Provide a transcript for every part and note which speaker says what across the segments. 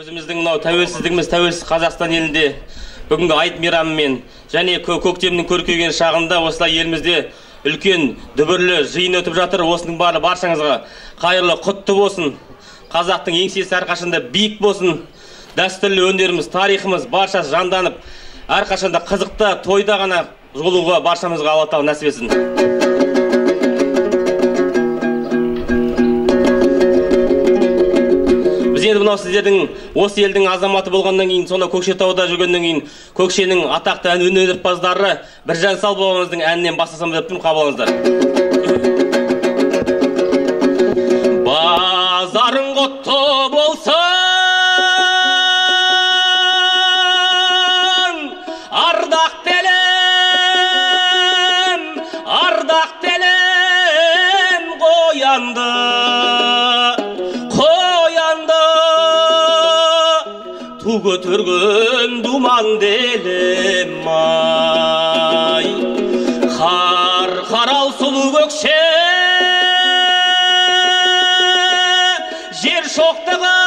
Speaker 1: Өзіміздің мынау тәуелсіздігіміз тәуелсіз Қазақстан елінде бүгінгі айт мейрамымен және көктемнің көркейген шағында осылай елімізде үлкен дүбірлі жиын өтіп жатыр. Осының барлығы баршаңызға қайырлы құтты болсын. Қазақтың еңсесі әрқашанда биік болсын. Дәстүрлі өнеріміз, тарихымыз баршасы жанданып, әрқашанда қызықта, тойда ғана жолуға баршамызға Алла Тағала нәсіп етсін. Енді мынау сіздердің осы елдің азаматы болғаннан кейін, сонда Көкшетауда жүргеннен кейін, Көкшенің атақты ән өнерпаздары Біржан Сал бабамыздың әнінен бастасам деп тұрмын, қабыл алыңыздар. Базарың құтты болсын, ардақ телем қоянды. Ту көтерген думан делем ай, қарқарал сұлу көкше, жер шоқтығы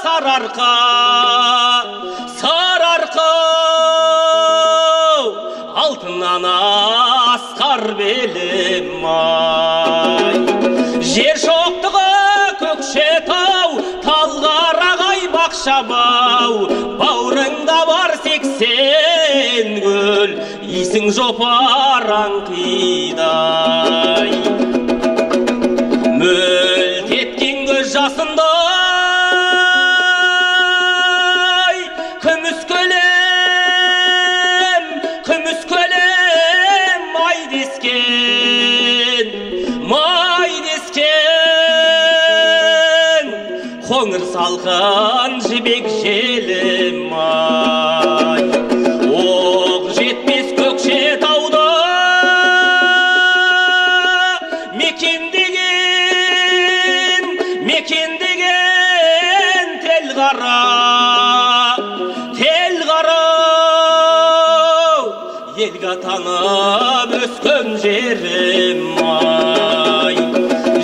Speaker 1: сарарқа, алтыннан асқар белем ай, жер шоқтығы Көкшетау, Талғарағай бақшабау, бауырыңда бар 80 гүл, исің жопар аңқидай. Мөлт еткен көз жасындай, күміс көлем, май дескен. Қоңыр салқын жібек желім ай, оқ жетмес Көкшетауды мекендеген тел қара, елге танып өскен жерім ай,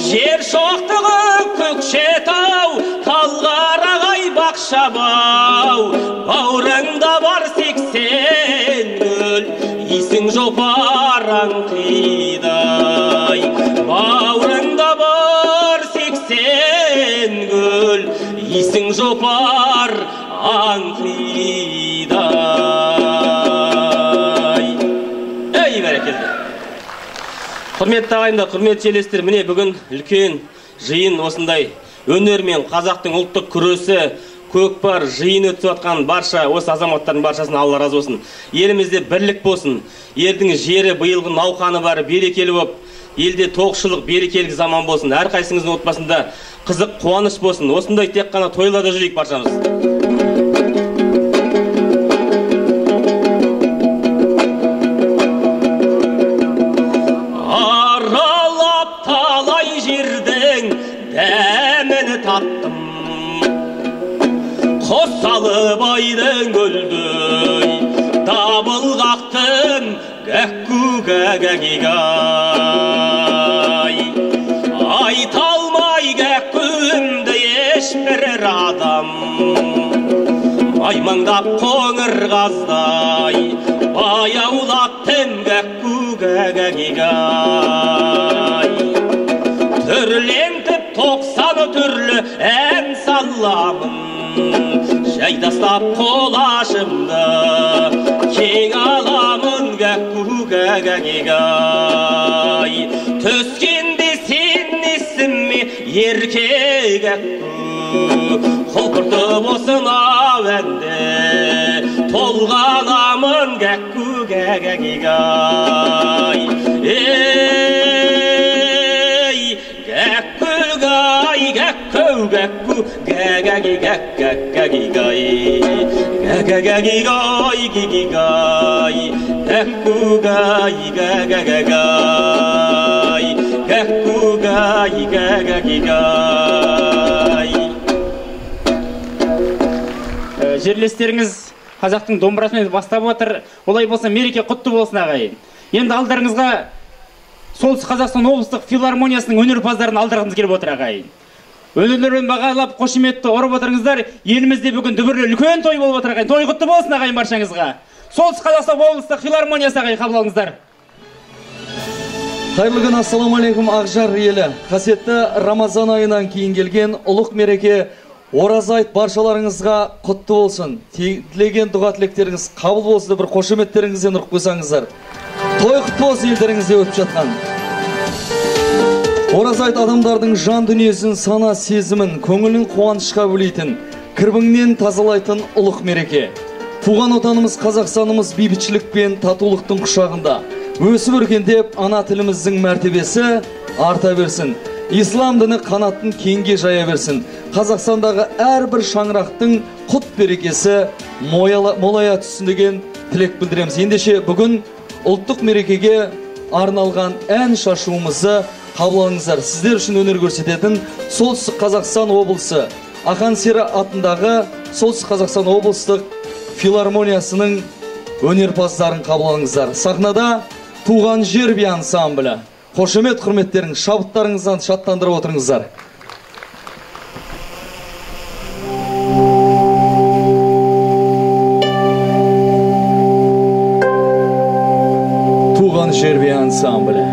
Speaker 1: жер шоқтығы Көкшетау, Талғарағай бақшабау, бауырыңда бар 80 гүл, исің жопар аңқидай. Бауырыңда бар 80 гүл, исің жопар аңқидай. Ей, бәрекелді. Құрметті ағайындар, құрметті жерлестер, міне бүгін үлкен жиын осындай өнер мен қазақтың ұлттық күресі көкпар жиын өтіп жатқан барша осы азаматтардың баршасына Алла разы болсын. Елімізде бірлік болсын. Елдің жері биылғы науқаны бары берекелі болып, елде тоқшылық берекелік заман болсын. Әрқайсыңыздың отбасында қызық қуаныш болсын. Осындай тек қана тойларда жүрейік баршамыз. Дәміні таттым, қосалып айдың көлдөй, дабыл қақтым, гәкку-гәгәгигай. Айталмай гәккуімді ешбір адам, маймаңдап қоңыр қаздай, баяулаттым гәкку-гәгәгигай. Түрлентіп 90 түрлі ән саламын, жайдастап қолашымды, кең аламын гәкку-гәгәгигай. Түскенде сен есіме ерке гәкку, құлпырты болсын әуәнде, толғанамын гәкку-гәгәгигай. Гәкку, гәгәгигәгәгигай, гәгәгәгигай, гигигай, гәкку-гай, гәгәгәгай, гәкку-гай, гәгәгигай. Жерлестеріңіз қазақтың домбырасымен бастап отыр. Олай болса мереке құтты болсын ағайын. Енді алдарыңызға
Speaker 2: Солтүстік Қазақстан облыстық филармониясының өнерпаздарын алдырғымыз келіп отыр ағайын. Өнерлерін бағалап, қошеметті ұрып отырыңыздар. Елімізде бүгін дүбірлі үлкен той болып отыр ағайын. Той құтты болсын ағайын баршаңызға. Солтүстік Қазақстан облыстық филармониясы ағайын қабыл алыңыздар.
Speaker 3: Қайырлы күн, ассалаумалейкум Ақжар елі. Қасиетті Рамазан айынан кейін келген ұлық мереке ораза айт баршаларыңызға құтты болсын. Тілеген дұға тілектеріңіз қабыл болсын, бір қошеметтеріңізден ұрып қойсаңыздар. Той құтты болсын елдеріңізде өтіп жатқан. Ораза айт адамдардың жан дүниесін, сана сезімін, көңілін қуанышқа бөлейтін, кірбіңнен тазалайтын ұлық мереке. Туған отанымыз Қазақстанымыз бейбітшілік пен татулықтың құшағында өсіп өркендеп, ана тіліміздің мәртебесі арта берсін. Ислам діні қанатын кеңге жая берсін. Қазақстандағы әрбір шаңырақтың құт берекесі молая түссін деген тілек білдіреміз. Ендеше бүгін ұлттық мерекеге арналған ән шашуымызды қабыл алыңыздар. Сіздер үшін өнер көрсететін Солтүстік Қазақстан облысы Ақан Сері атындағы Солтүстік Қазақстан облыстық филармониясының өнерпаздарын қабыл алыңыздар. Сахнада Туған жер би ансамблі. Қошемет құрметтерің, шабыттарыңыздан шаттандырып отырыңыздар. Туған жер би ансамблі.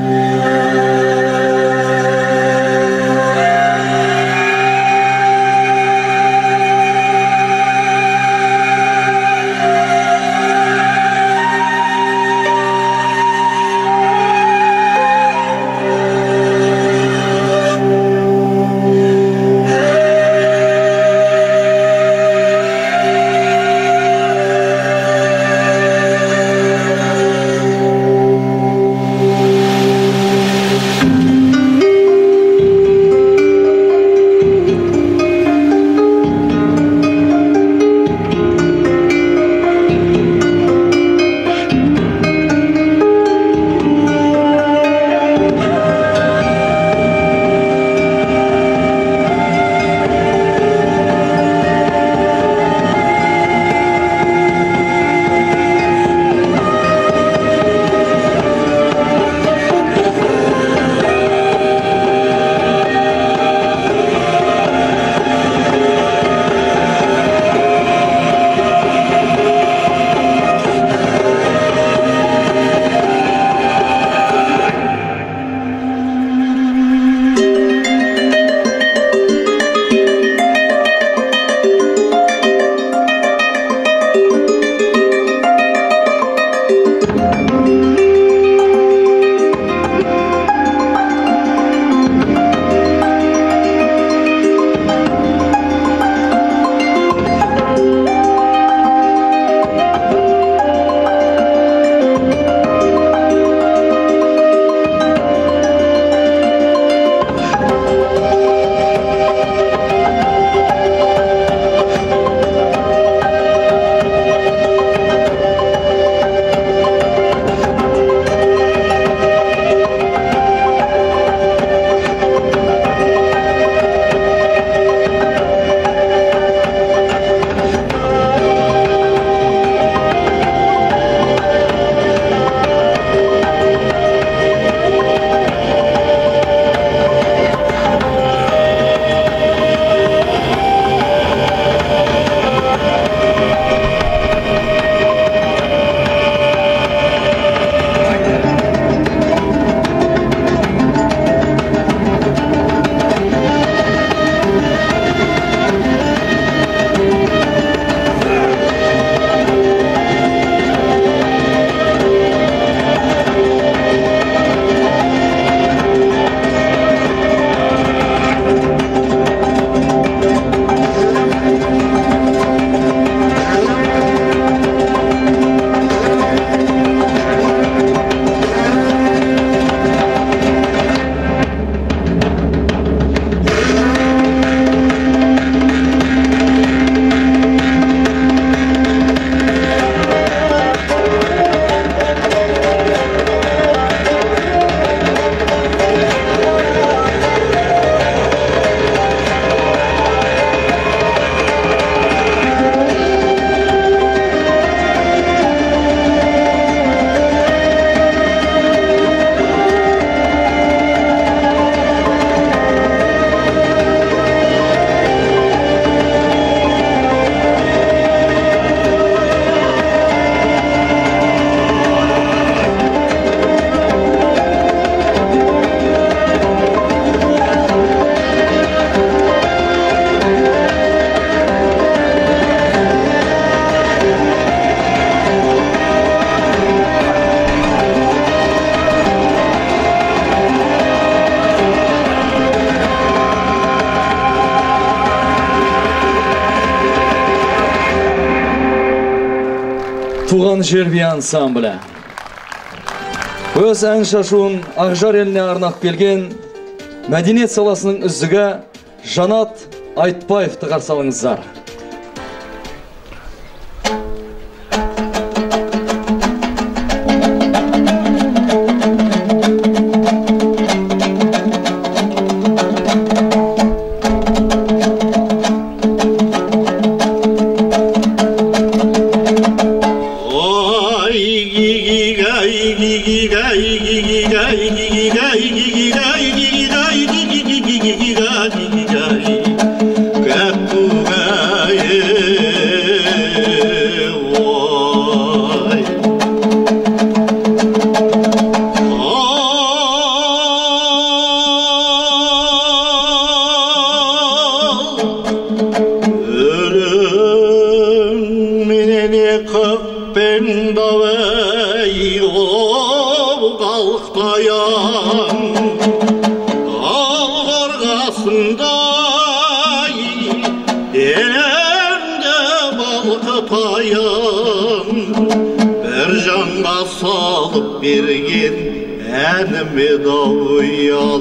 Speaker 3: Туған жер би ансамблі. Өз ән шашуын Ақжар еліне арнап келген мәдениет саласының үздігі Жанат Айтбаевты қарсы алыңыздар.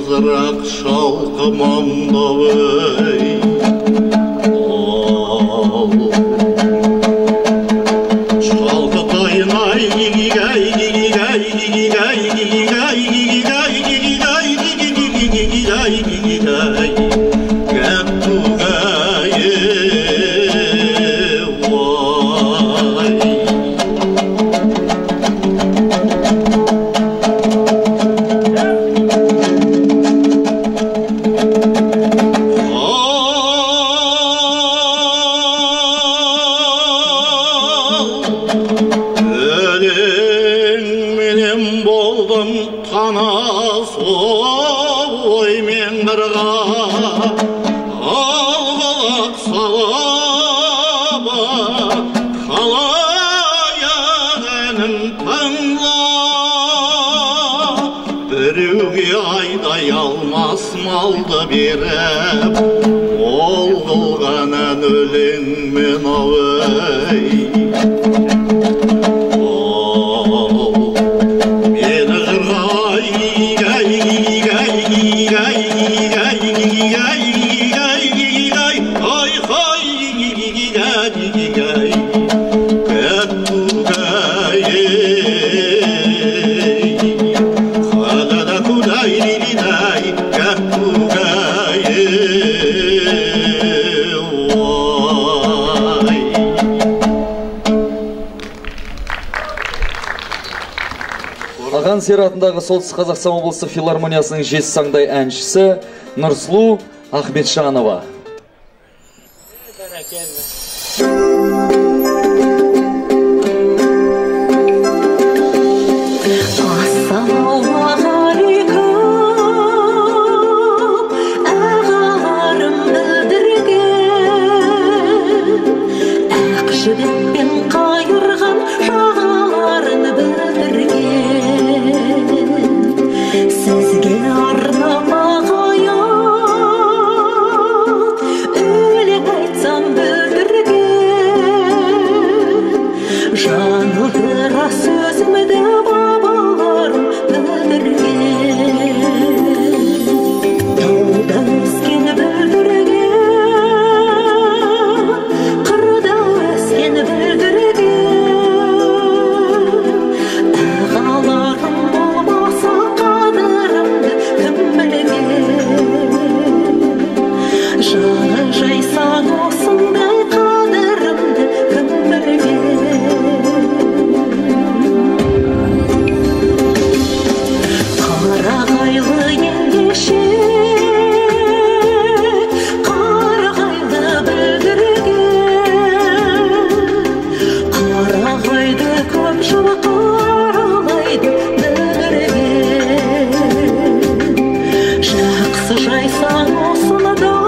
Speaker 4: Azrak şalkımam davay Şalkı kaynay gigay gigay gigay gigay gigay gigay gigay gigay Geptugaye vay malda berep ol kılganan ölüngmen avay meni gırgay gigay gigay gigay gigay gigay gigay gigay ay hay gigay gigay kettugaye halada kuday liday
Speaker 3: Ақан сері атындағы Солтүстік Қазақстан облысы филармониясының жезсаңдай әншісі Нұрсұлу Ахметжанова.
Speaker 5: Жақсы жайсаң осыны да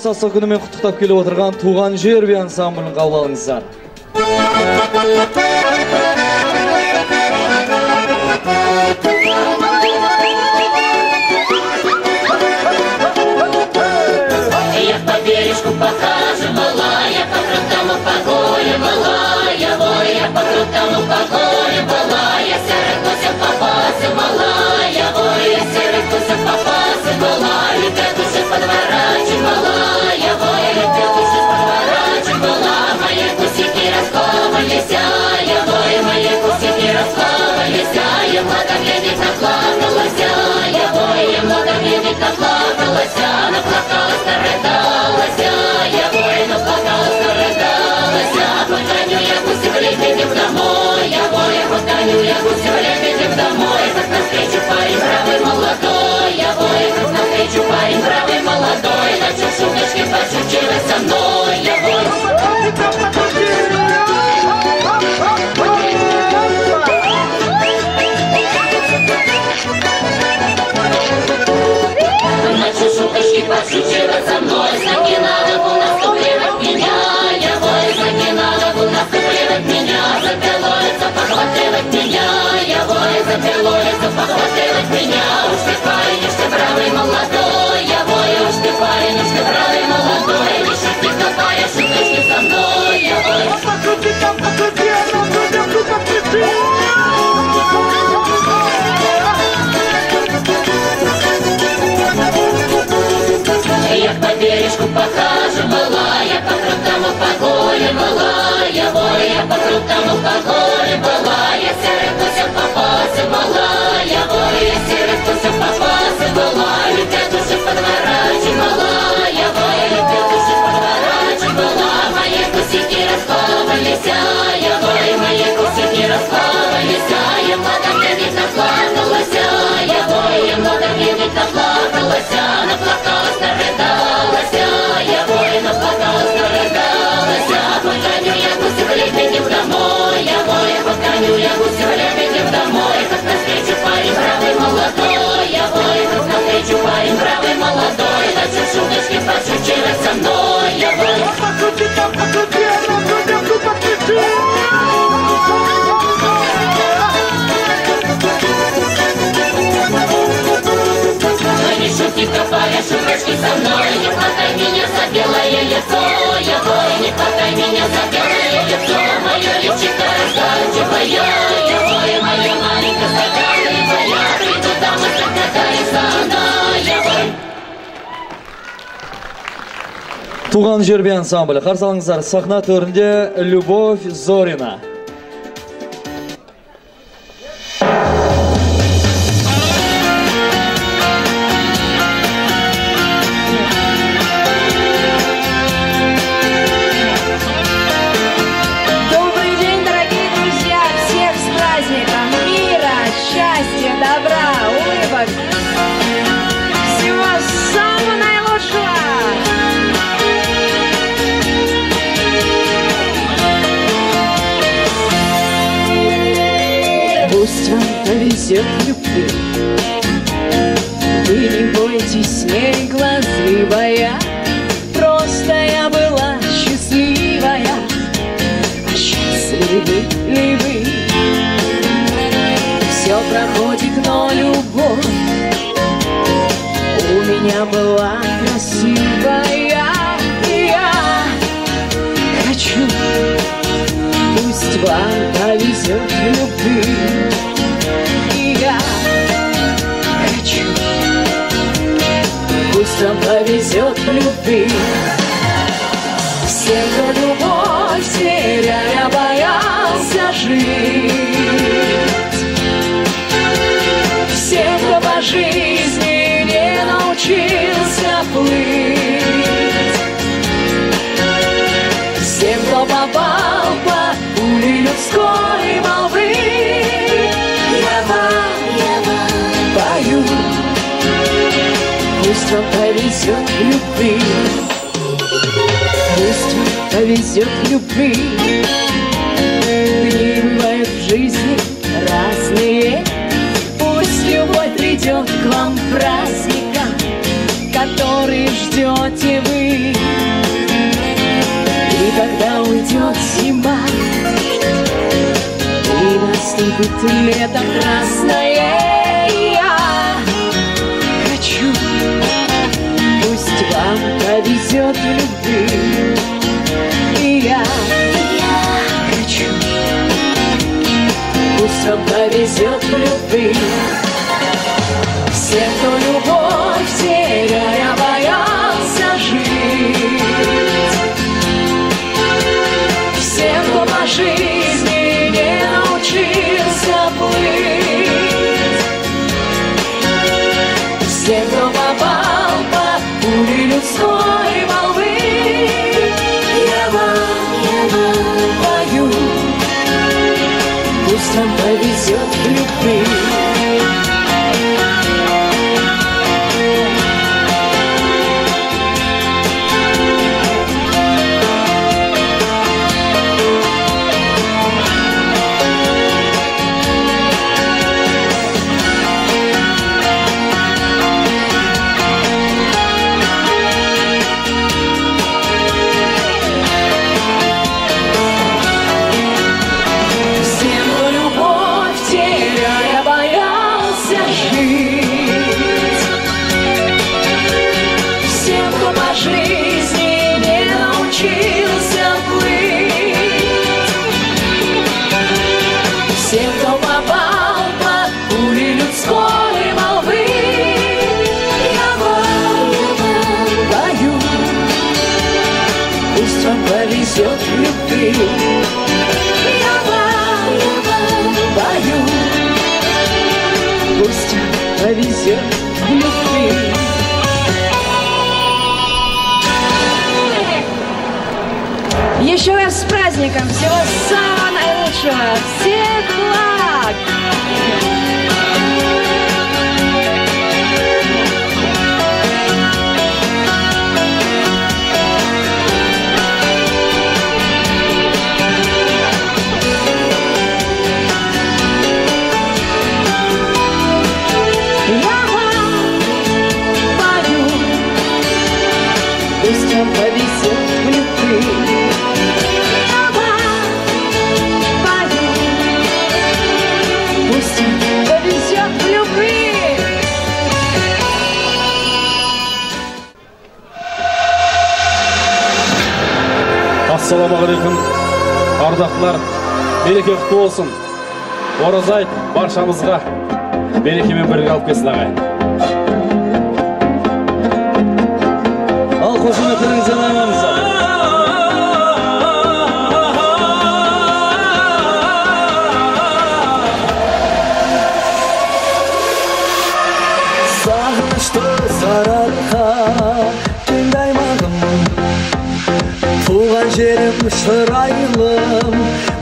Speaker 3: достастық күнімен құттықтап келіп отырған Туған жер би ансамблін қабыл алыңыздар.
Speaker 5: Я по бережку похожу, малая, по крутому погоре, малая, ой, я по крутому погоре, малая, серый кусок попался, малая, ой, я серый кусок попался, малая, петушек подворачивай, малая, ой, петушек подворачивай, малая, мои кусики расковались, я, ой, мои кусики расковались, я много медик наплакалась, я, ой, я много медик наплакалась, наплакалась, нарыдалась, я, ой, наплакалась, нарыдалась, погоню я гуси в лебедев домой, я, ой, погоню я гуси в лебедев домой, как навстречу парень бравый молодой, я, ой, как навстречу парень бравый молодой, начал шуточки пошучивать со мной, я, ой. Начал шуточки подшучивать со мной, знаки на ногу наступливать меня, я, ой, знаки на ногу наступливать меня, запело лицо похватывать меня, я, ой, запело лицо похватывать меня, уж ты парень, уж ты бравый молодой, я, ой, уж ты парень, уж ты бравый молодой, не шути, копая шуточки со мной, я, ой. Я по бережку похожу, малая, по крутому погоре, малая, ой, я по крутому погоре, малая, серый кусок попался, малая, ой, я серый кусок попался, малая, петушек подворачивай, малая, ой, петушек подворачивай, малая, мои кусики расковались, я, ой, мои кусики расковались, я много медик наплакалась, я, ой, я много медик наплакалась, наплакалась, нарыдалась, я, ой, наплакалась, нарыдалась, погоню я гуси в лебедев домой, я, ой, погоню я гуси в лебедев домой, как навстречу парень бравый молодой, я, ой, как навстречу парень бравый молодой, начал шуточки подшучивать со мной, я, ой. Не шути, копая шуточки со мной, не хватай меня за белое лицо, я, ой, не хватай меня за белое лицо, мое личико раздачивая, я, ой, моя маленькая стаканливая, приду домой, как догадается она, я, ой.
Speaker 3: Туған жер би ансамблі. Қарсы алыңыздар, сахна төрінде Любовь Зорина.
Speaker 6: Добрый день, дорогие друзья! Всех с праздником! Мира, счастья, добра, улыбок! Всего самого наилучшего! Пусть вам повезет в любви, вы не бойтесь, не глазливая, просто я была счастливая, а счастливы ли вы? Все проходит, но любовь у меня была красивая, и я хочу, пусть вам повезет в любви, и я хочу, пусть вам повезет в любви. Всем, кто любовь теряя боялся жить, всем, кто по жизни не научился плыть, всем, кто попал под пули людской молвы, я вам пою, пусть вам повезет в любви, пусть вам повезет в любви. Дни бывают в жизни разные, пусть любовь придет к вам праздника, который ждете вы. будет лето красное. Я хочу, пусть вам повезет в любви. И я хочу, пусть вам повезет в любви. Все, кто любовь теряя, боялся жить, все, кто по жизни не научился плыть, все, кто попал под пули людской молвы, я вам пою, пусть вам повезет в любви. Повезет в любви. Я вам пою, пусть повезет в любви. Еще раз с праздником, всего самого наилучшего, всех благ! Пусть вам повезет в любви. Я вам пою, пусть вам повезет в любви.
Speaker 7: Ассаламағалейкум, ардақтылар, береке құтты болсын. Ораза айт баршамызға берекемен бірге алып келсін ағайын.
Speaker 3: Al koşumetlerinize dayanmanıza. Sağmıştı sararka tündaymadım, tuğan jerim şıraylım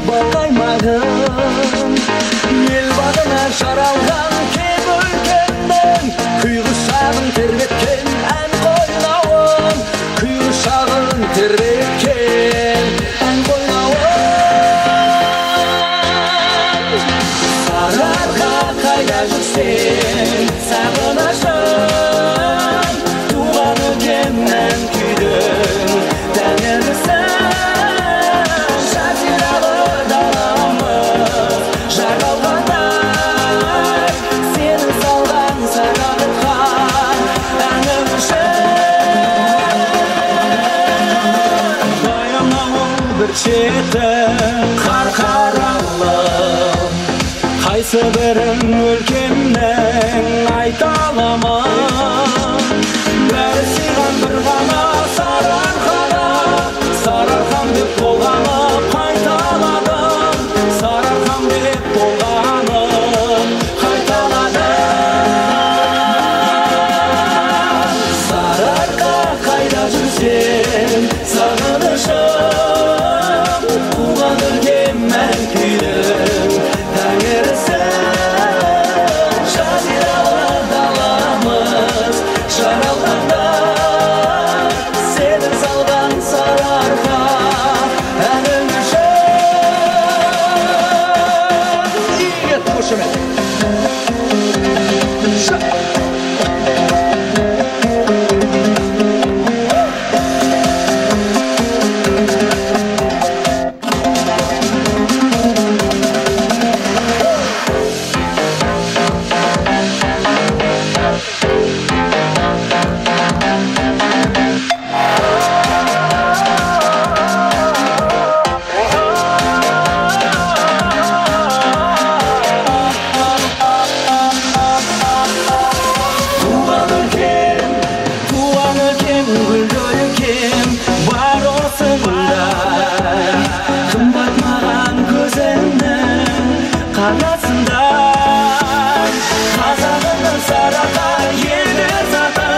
Speaker 3: bağaymadım. El bağına şaralgan keb ülkemden, kuyguşağın terbetken en koynavım, kuyguşağın terbetken en koynavım. Sararka kayda жүрсең сағынышым, туған өлкемнен күйдің тәңірісің. Жазиралы даламыз жаралғандай, сені салған сағыныға әнім үшін. Баянауыл бір шеті қарқаралым, қайсы бірін өлкемнен айта аламын. Бәрі сыйған бір ғана Сарыарқаға, Сарыарқам деп толғанып қайталадым, Сарыарқам деп толғанып қайталадым. Сарыарқа қайда жүрсең сағынышым, туған өлкеммен күйдің тәңірісің. Жазиралы даламыз жаралғанда, сені салған Сарыарқа әнім үшін. Иет қошемет.
Speaker 8: қанасындай қазағымның сарата елдер заты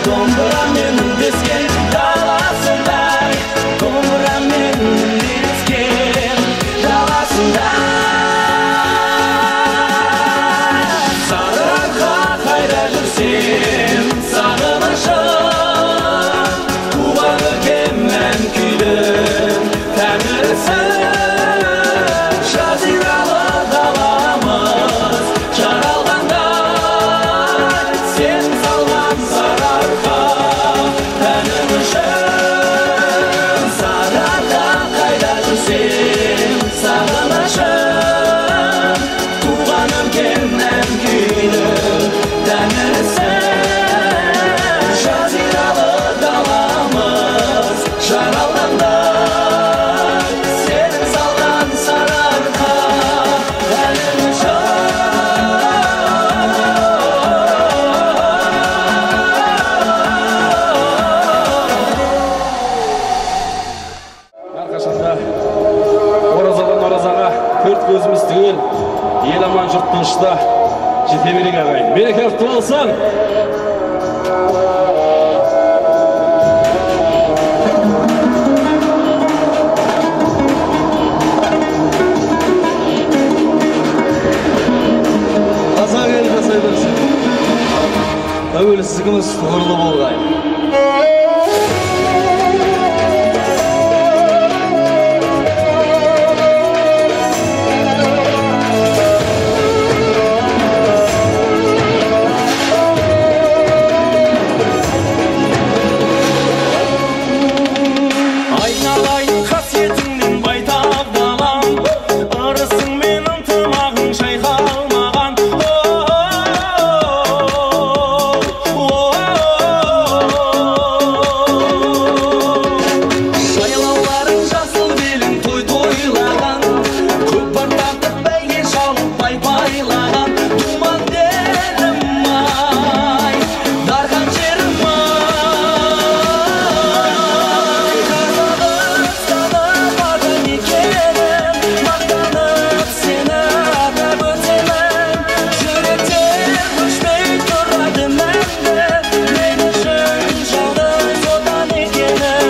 Speaker 8: домбырамен үндескен даласындай домбырамен үндескен даласындай Сарыарқа қайда жүрсем сағынышым туған өлкем мән күйдің тәңірісің жазиралы даламыз жаралғандай сен салған сарыарқа тәнім үшін Сарыарқа қайда жүрсем сағынышым туған өлкем мән күйдің тәңірісің жазиралы даламыз жаралғандай сен салған сарыарқа тәнім үшін
Speaker 7: Әрқашанда оразадан оразаға төрт көзіміз түгел ел аман жұрт тынышта жете берейік ағайын. Береке құтты болсын.
Speaker 3: Қазақ ел жасай берсін. Тәуелсіздігіміз тұғырлы болғай.
Speaker 8: Айналайын қасиетіңнен байтақ далам ырысың мен ынтымағың шайқалмаған жайлауларың жасыл белің той тойлаған көкпар тартып бәйге шалып пай байлаған думан дедім ай дархан жерім ай қазағыстаным ата мекенім мақтанып сені атап өтемін жүректен өшпей тұрады мәңгі мен үшін жалғыз отан екенің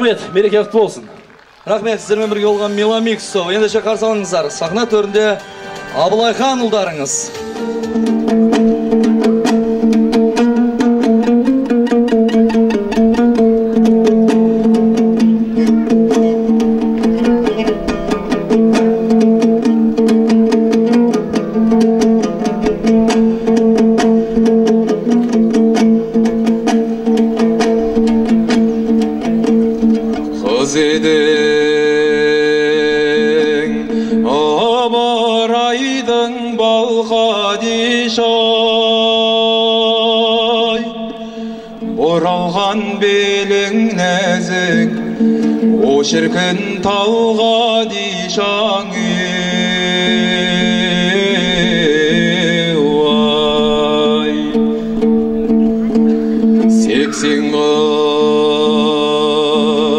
Speaker 7: Рахмет, мереке құтты болсын.
Speaker 3: Рахмет, сіздермен бірге болған Меламиксов. Ендеше қарсы алыңыздар. Сахна төрінде Абылайхан ұлдарыңыз.
Speaker 9: Şirkin talga dişanı vay seksen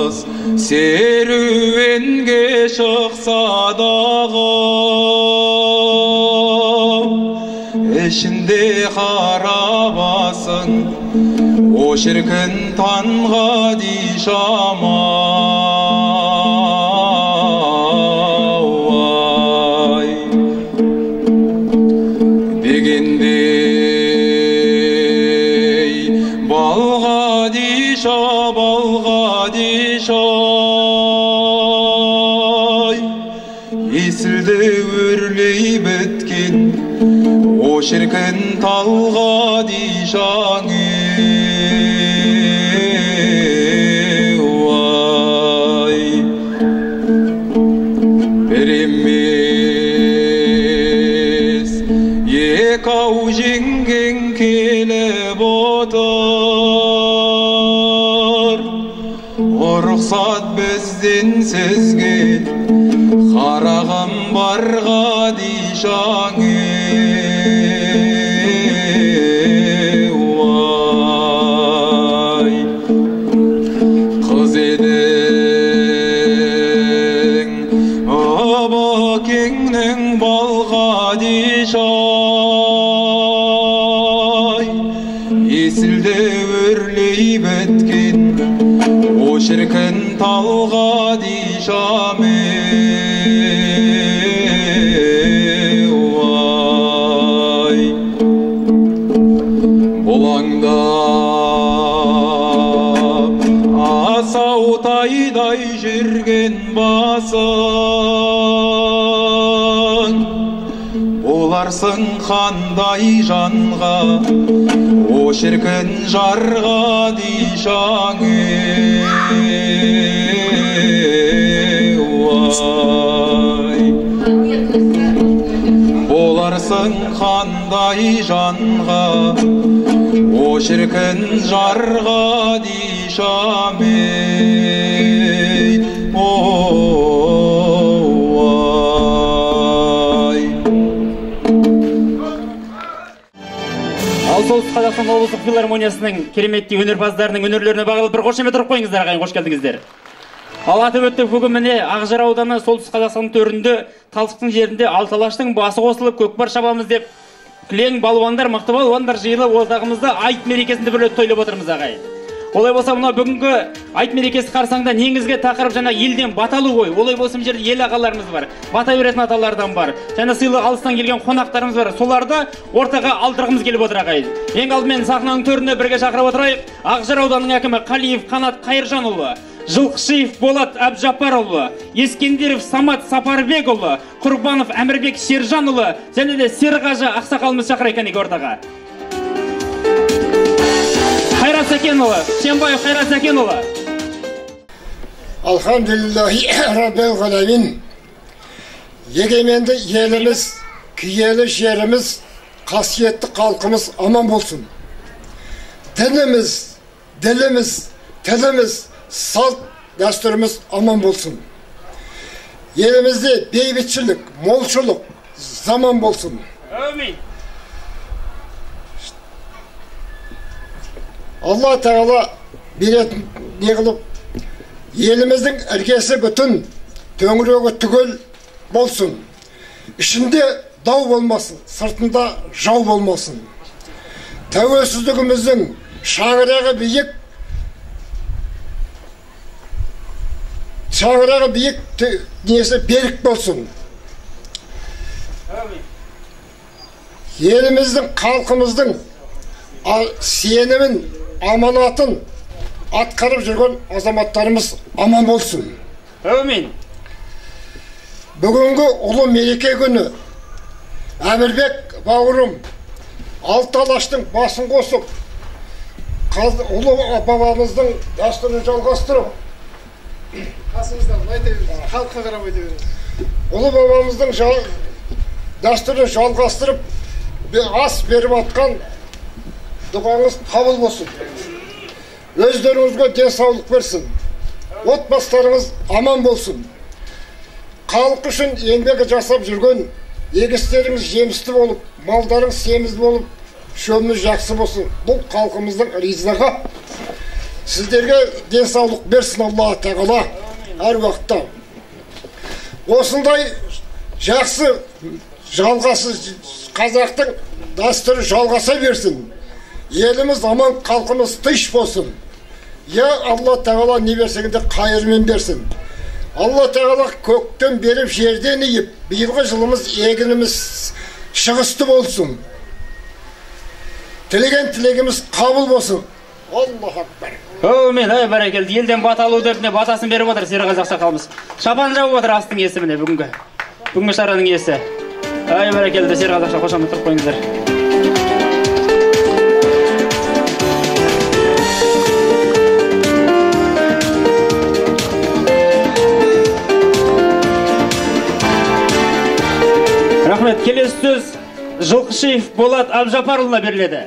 Speaker 9: kız serüvenge çıksa dağı eşinde harabasın o şirkin tanga dişama şirkin talga dişanı vay birimiz yekav jengen kelip otur ruhsat bizden sizge karagım barga dişanı şirkin talga dişame vay bulangda asavtayday jirgen basın bularsın qanday janga o şirkin jarga dişanı vay bolarsın qanday janga o şirkin jarga dişame
Speaker 2: Солтүстік Қазақстан облыстық филармониясының кереметтей өнерпаздарының өнерлеріне бағалып бір қошемет ұрып қойыңыздар ағайын, қош келдіңіздер. Ал атып өттік бүгін міне Ақжар ауданы солтүстік Қазақстан төрінде Талшықтың жерінде Алталаштың басы қосылып көкпар шабамыз деп кілең балуандар, мықты балуандар жиылып одағымызды айт мерекесінде бірлеп тойлап отырмыз ағайын. Олай болса мына бүгінгі айт мерекесі қарсаңда негізгі тақырып жаңа елден баталу ғой. Олай болса жерде ел ағаларымыз бар, бата беретін аталардан бар. Және сыйлы алыстан келген қонақтарымыз бар. Соларды ортаға алдырғымыз келіп отыр ағайын. Ең алдымен сахнаның төріне бірге шақырып отырайық. Ақжар ауданының әкімі Қалиев Қанат Қайыржанұлы, Жылқышиев Болат Әбжапарұлы, Ескендеров Самат Сапарбекұлы, Құрбанов Әмірбек Шержанұлы және де Серғажы ақсақалымыз шақырайық кәнеге ортаға. Қайрат Сәкенұлы, Шембаев Қайрат Сәкенұлы.
Speaker 10: Алхамдулиллахи раббил ғаламин. Егеменді еліміз, киелі жеріміз, қасиетті халқымыз аман болсын. Дініміз, тіліміз, салт дәстүріміз аман болсын. Елімізде бейбітшілік, молшылық, заман болсын.
Speaker 2: Әмин.
Speaker 10: Allah Teala беретін не қылып, еліміздің іргесі бүтін, төңірегі түгел болсын. Ішінде дау болмасын, сыртында жау болмасын. Тәуелсіздігіміздің шаңырағы биік, шаңырағы биік, несі берік болсын. Еліміздің, халқымыздың сенімін, аманатын атқарып жүрген азаматтарымыз аман болсын.
Speaker 2: Әумин.
Speaker 10: Бүгінгі ұлы мереке күні Әмірбек бауырым алты алаштың басын қосып, ұлы бабамыздың дәстүрін жалғастырып,
Speaker 11: халыққа қарап айта беріңіз.
Speaker 10: Ұлы бабамыздың дәстүрін жалғастырып, ас беріп атқан дұғаңыз қабыл болсын. Өздеріңізге денсаулық берсін. Отбасыларыңыз аман болсын. Халық үшін еңбек жасап жүрген егістеріңіз жемісті болып, малдарыңыз семізді болып, шөбіміз жақсы болсын. Бұл халқымыздың ризығы. Сіздерге денсаулық берсін Алла Тағала әр уақытта. Осындай жақсы жалғасы қазақтың дәстүрі жалғаса берсін. Еліміз аман, халқымыз тыныш болсын. Я Алла Тағала не берсеңді қайырмен берсін. Алла Тағала көктен беріп жерден иіп, биылғы жылымыз егініміз шығысты болсын. Тілеген тілегіміз қабыл болсын. Аллах акбар.
Speaker 2: Әумин, ай бәрекелді. Елден бата алу дертіне батасын беріп отыр Серғазы ақсақалымыз. Шапан жауып отыр астың иесі міне бүгінгі шараның иесі. Ай бәрекелді, Серғазы ақса қошамды тұрып қойыңыздар. Рахмет, келесі сөз Жылқышиев Болат Абжапарұлына беріледі.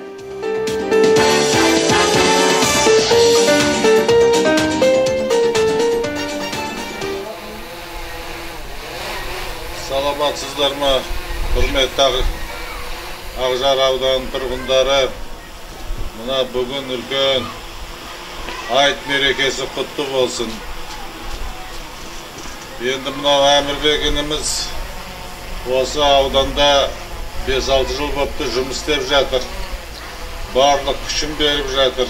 Speaker 12: Саламатсыздар ма, құрметті Ақжар ауданының тұрғындары. Мына бүгін үлкен айт мерекесі құтты болсын. Енді мына Әмірбек ініміз осы ауданда 5-6 жыл бопты жұмыс істеп жатыр. Барлық күшін беріп жатыр.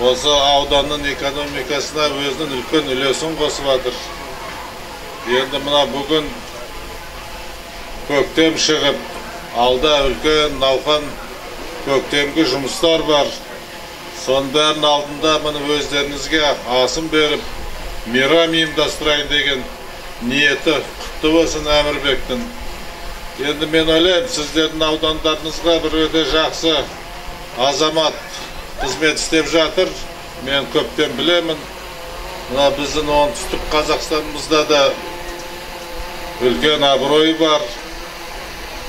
Speaker 12: Осы ауданның экономикасына өзінің үлкен үлесін қосып жатыр. Енді мына бүгін көктем шығып, алда үлкен науқан көктемгі жұмыстар бар. Соның бәрін алдында міне өздеріңізге асын беріп, мейрам ұйымдастырайын деген ниеті құтты болсын Әмірбектің. Енді мен ойлаймын, сіздердің аудандарыңызға бір өте жақсы азамат қызмет істеп жатыр. Мен көптен білемін. Мына біздің оңтүстік Қазақстанымызда да үлкен абырой бар.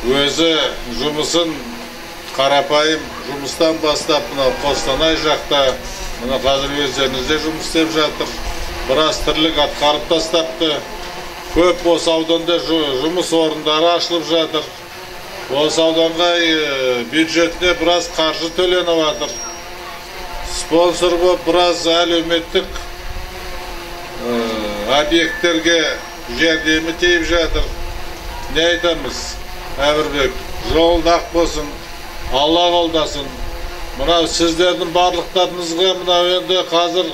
Speaker 12: Өзі жұмысын қарапайым жұмыстан бастап, мына Қостанай жақта, мына қазір өздеріңізде жұмыс істеп жатыр. Біраз тірлік атқарып тастапты. Көп осы ауданда жұмыс орындары ашылып жатыр. Осы ауданға бюджетіне біраз қаржы төленіп жатыр. Спонсор болып біраз әлеуметтік объекттерге жәрдемі тиіп жатыр. Не айтамыз, Әмірбек, жолың ақ болсын, Алла қолдасын. Мына сіздердің барлықтарыңызға мына енді қазір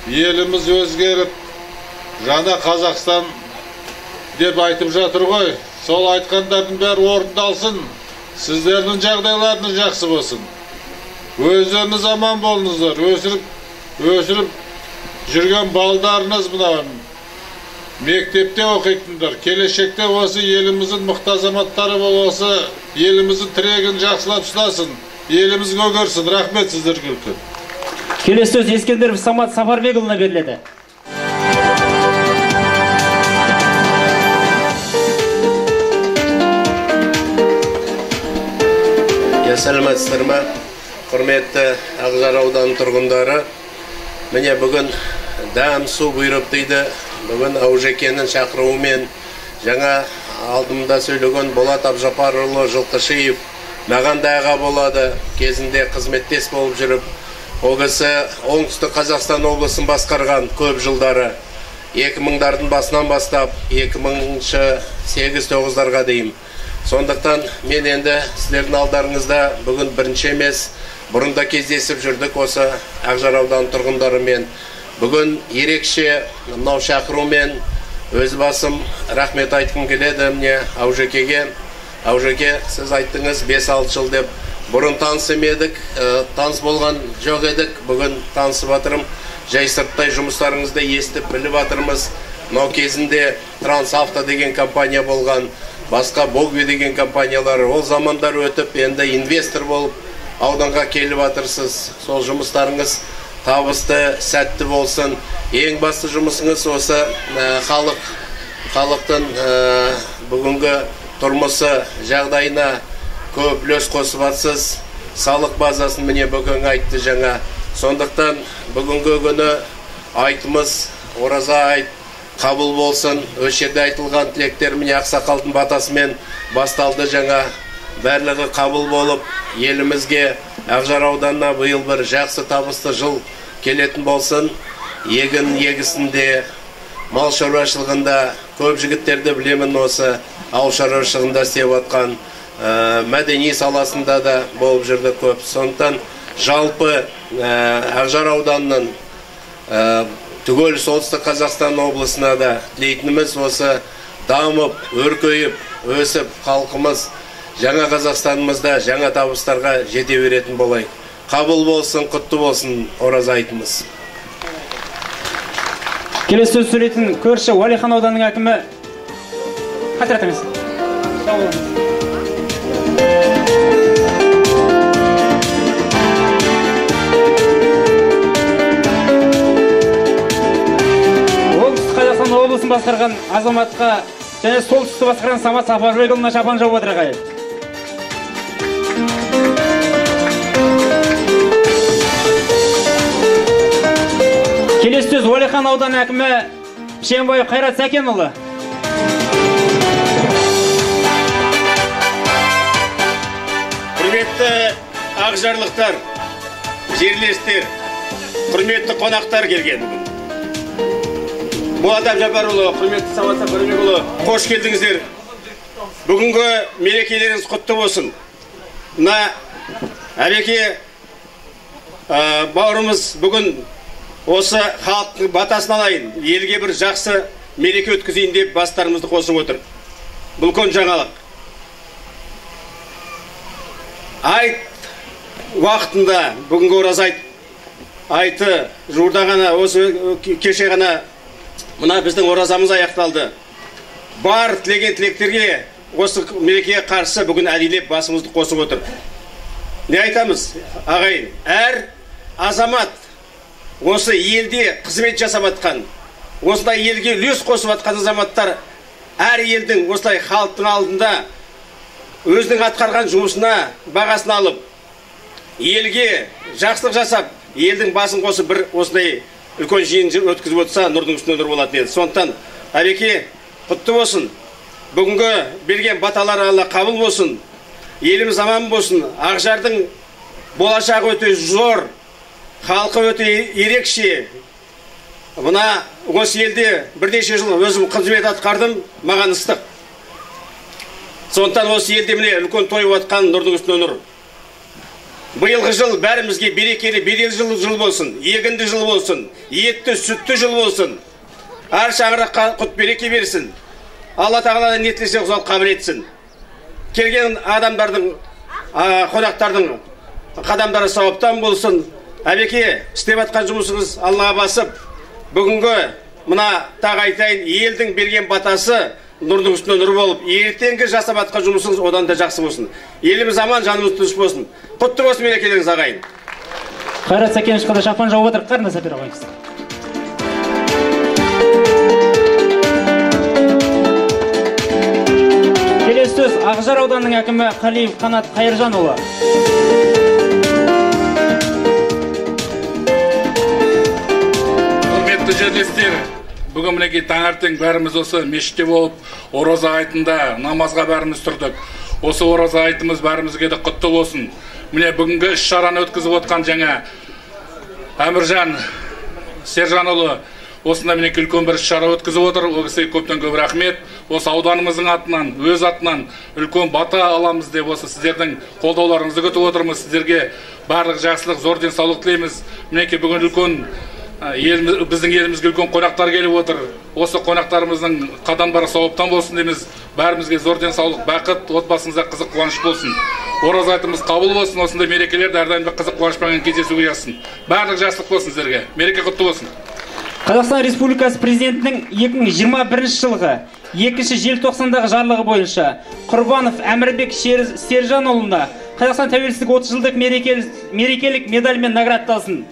Speaker 12: еліміз өзгеріп, жаңа Қазақстан деп айтып жатыр ғой. Сол айтқандардың бәрі орындалсын. Сіздердің жағдайларыңыз жақсы болсын. Өздеріңіз аман болыңыздар. Өсіріп жүрген балдарыңыз мына мектепте оқитындар. Келешекте осы еліміздің мықты азаматтары осы еліміздің тірегін жақсылап ұстасын. Еліміз көгерсін. Рахмет сіздерге үлкен.
Speaker 2: Келесі сөз Ескендіров Самат Сапарбекұлына беріледі.
Speaker 13: Сәлеметсіздер ме, құрметті Ақжар ауданының тұрғындары. Міне бүгін дәм су бұйырып дейді. Бүгін Аужекенің шақыруымен жаңа алдымда сөйлеген Болат Абжапарұлы Жылқышиев маған да аға болады. Кезінде қызметтес болып жүріп, ол кісі оңтүстік Қазақстан облысын басқарған көп жылдары. 2000-дардың басынан бастап 2008-9-дарға дейін. Сондықтан мен енді сіздердің алдарыңызда бүгін бірінші емес, бұрында кездесіп жүрдік осы Ақжар ауданының тұрғындарымен. Бүгін ерекше мынау шақырумен өз басым рахмет айтқым келеді міне Аужекеге. Аужеке, сіз айттыңыз 5-6 жыл деп. Бұрын танысым едік, таныс болған жоқ едік. Бүгін танысып атырым. Жай сырттай жұмыстарыңызды естіп біліп атырмыз. Мынау кезінде Трансавто деген компания болған, басқа Богви деген компаниялар ол замандар өтіп, енді инвестор болып ауданға келіп атырсыз. Сол жұмыстарыңыз табысты, сәтті болсын. Ең басты жұмысыңыз осы халықтың бүгінгі тұрмысы жағдайына көп үлес қосып атсыз. Салық базасын міне бүгін айтты жаңа. Сондықтан бүгінгі күні айтымыз, ораза айт қабыл болсын. Өз жерде айтылған тілектер міне ақсақалдың батасымен басталды жаңа. Барлығы қабыл болып, елімізге Ақжар ауданына биыл бір жақсы табысты жыл келетін болсын. Егін егісінде, мал шаруашылығында көп жігіттерді білемін осы ауыл шаруашылығында істеп атқан, мәдени саласында да болып жүрді көп. Сондықтан жалпы Ақжар ауданының түгел солтүстік Қазақстан облысына да тілейтініміз осы дамып, өркейіп, өсіп, халқымыз жаңа Қазақстанымызда жаңа табыстарға жете беретін болайық. Қабыл болсын, құтты болсын, ораза айтымыз.
Speaker 2: Келесі сөз сөйлейтін көрші Уәлихан ауданының әкімі қатар атыңыз. Оңтүстік Қазақстан облысын басқарған азаматқа және солтүстікті басқарған Самат Сапарбекұлына шапан жауып отыр ағайын. Келесі сөз Уәлихан ауданы әкімі Пішенбаев Қайрат Сәкенұлы.
Speaker 14: Құрметті ақжарлықтар, жерлестер, құрметті қонақтар келген бүгін. Болат Әбжапарұлы, құрметті Самат Сапарбекұлы, қош келдіңіздер. Бүгінгі мерекелеріңіз құтты болсын. Мына әбеке бауырымыз бүгін осы халықтың батасын алайын, елге бір жақсы мереке өткізейін деп бастарымызды қосып отыр. Бұл үлкен жаңалық. Айт уақытында бүгінгі ораза айты жуырда ғана, осы кеше ғана мына біздің оразамыз аяқталды. Бар тілеген тілектерге осы мерекеге қарсы бүгін әдейілеп басымызды қосып отыр. Не айтамыз, ағайын? Әр азамат осы елде қызмет жасап атқан, осылай елге үлес қосып атқан азаматтар әр елдің осылай халықтың алдында өзінің атқарған жұмысына бағасын алып, елге жақсылық жасап, елдің басын қосып бір осындай үлкен жиын өткізіп отырса, нұрдың үстіне нұр болатын еді. Сондықтан әбеке құтты болсын. Бүгінгі берген баталары Алла қабыл болсын. Еліміз аман болсын. Ақжардың болашағы өте зор, халқы өте ерекше. Мына осы елде бірнеше жыл өзім қызмет атқардым, маған ыстық. Сондықтан осы елде міне үлкен тойып атқан нұрдың үстіне нұр. Биылғы жыл бәрімізге берекелі, беделді жыл болсын, егінді жыл болсын, етті, сүтті жыл болсын. Әр шаңыраққа құт береке берсін. Алла тағала не тілесе сол қабыл етсін. Келген адамдардың, қонақтардың қадамдары сауаптан болсын. Әбеке, істеп атқан жұмысыңыз Аллаға басып, бүгінгі мына тағы айтайын, елдің берген батасы нұрдың үстіне нұр болып, ертеңгі жасап атқан жұмысыңыз одан да жақсы болсын. Еліміз аман, жанымыз тыныш болсын. Құтты болсын мерекелеріңіз ағайын.
Speaker 2: Қайрат Сәкеновичқа да шапан жауып отыр. Қарына сәпер ағайын. Келесі сөз Ақжар ауданының әкімі Қалиев Қанат Қайыржанұлы.
Speaker 15: Құрметті жерлестер, бүгін мінекей таңертең бәріміз осы мешітте болып, ораза айтында намазға бәріміз тұрдық. Осы ораза айтымыз бәрімізге де құтты болсын. Міне бүгінгі іс-шараны өткізіп отқан жаңа Әміржан Сержанұлы осында мінекей үлкен бір іс-шара өткізіп отыр. Ол кісіге көптен көп рахмет. Осы ауданымыздың атынан, өз атынан үлкен бата аламыз деп осы сіздердің қолдауларыңызды күтіп отырмыз. Сіздерге барлық жақсылық, зор денсаулық тілейміз. Мінекей бүгін үлкен біздің елімізге үлкен қонақтар келіп отыр. Осы қонақтарымыздың қадамдары сауаптан болсын дейміз. Бәрімізге зор денсаулық, бақыт, отбасыңызда қызық қуаныш болсын. Ораза айтымыз қабыл болсын. Осындай мерекелерді әрдайым қызық қуанышпен кездесуге жазсын. Барлық жақсылық болсын сіздерге. Мереке құтты болсын.
Speaker 2: Қазақстан Республикасы президентінің 2021 жылғы 2 желтоқсандағы жарлығы бойынша Құрбанов Әмірбек Сержанұлына Қазақстан тәуелсіздік 30 жылдық мерекелік медальмен наградталсын.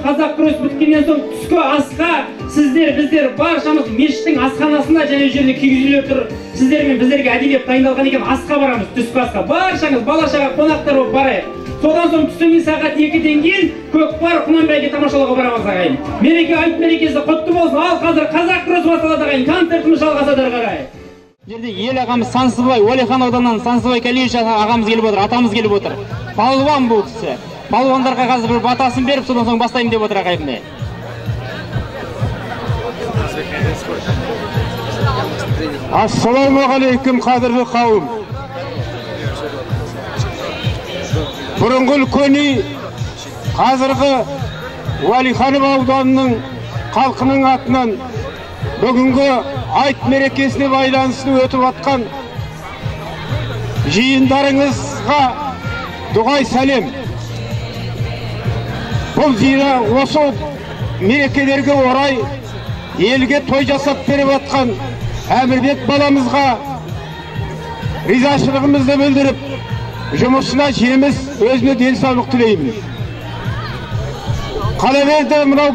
Speaker 2: Қазақ күрес біткеннен соң түскі асқа біздер баршамыз мешіттің асханасында және жерде киіз үйлер тұр. Сіздер мен біздерге әдейілеп дайындалған екен асқа барамыз, түскі асқа. Баршаңыз бала-шаға қонақтар болып барайық. Содан соң түстен сағат 2-ден кейін көкпар Құнанбайге тамашалауға барамыз ағайын. Мереке айт мерекесі құтты болсын. Ал қазір қазақ күресі басталады ағайын. Концертіміз жалғасады ары қарай. Жерде ел ағамыз Сансызбай, Уәлихан ауданынан Сансызбай Калиевич ағамыз келіп отыр, атамыз келіп отыр. Палуан бұл кісі. Палуандарға қазір бір батасын беріп, содан соң бастаймын деп отыр ағайын.
Speaker 16: Ассалаумағалейкум қадірлі қауым. Бұрынғы үлкені қазіргі Уәлиханов ауданының халқының атынан бүгінгі айт мерекесіне байланысты өтіп атқан жиындарыңызға дұғай сәлем. Бұл зира осы мерекелерге орай елге той жасап беріп атқан Әмірбек баламызға ризашылығымызды білдіріп, жұмысына жеміс, өзіне денсаулық тілеймін. Қалаберді мынау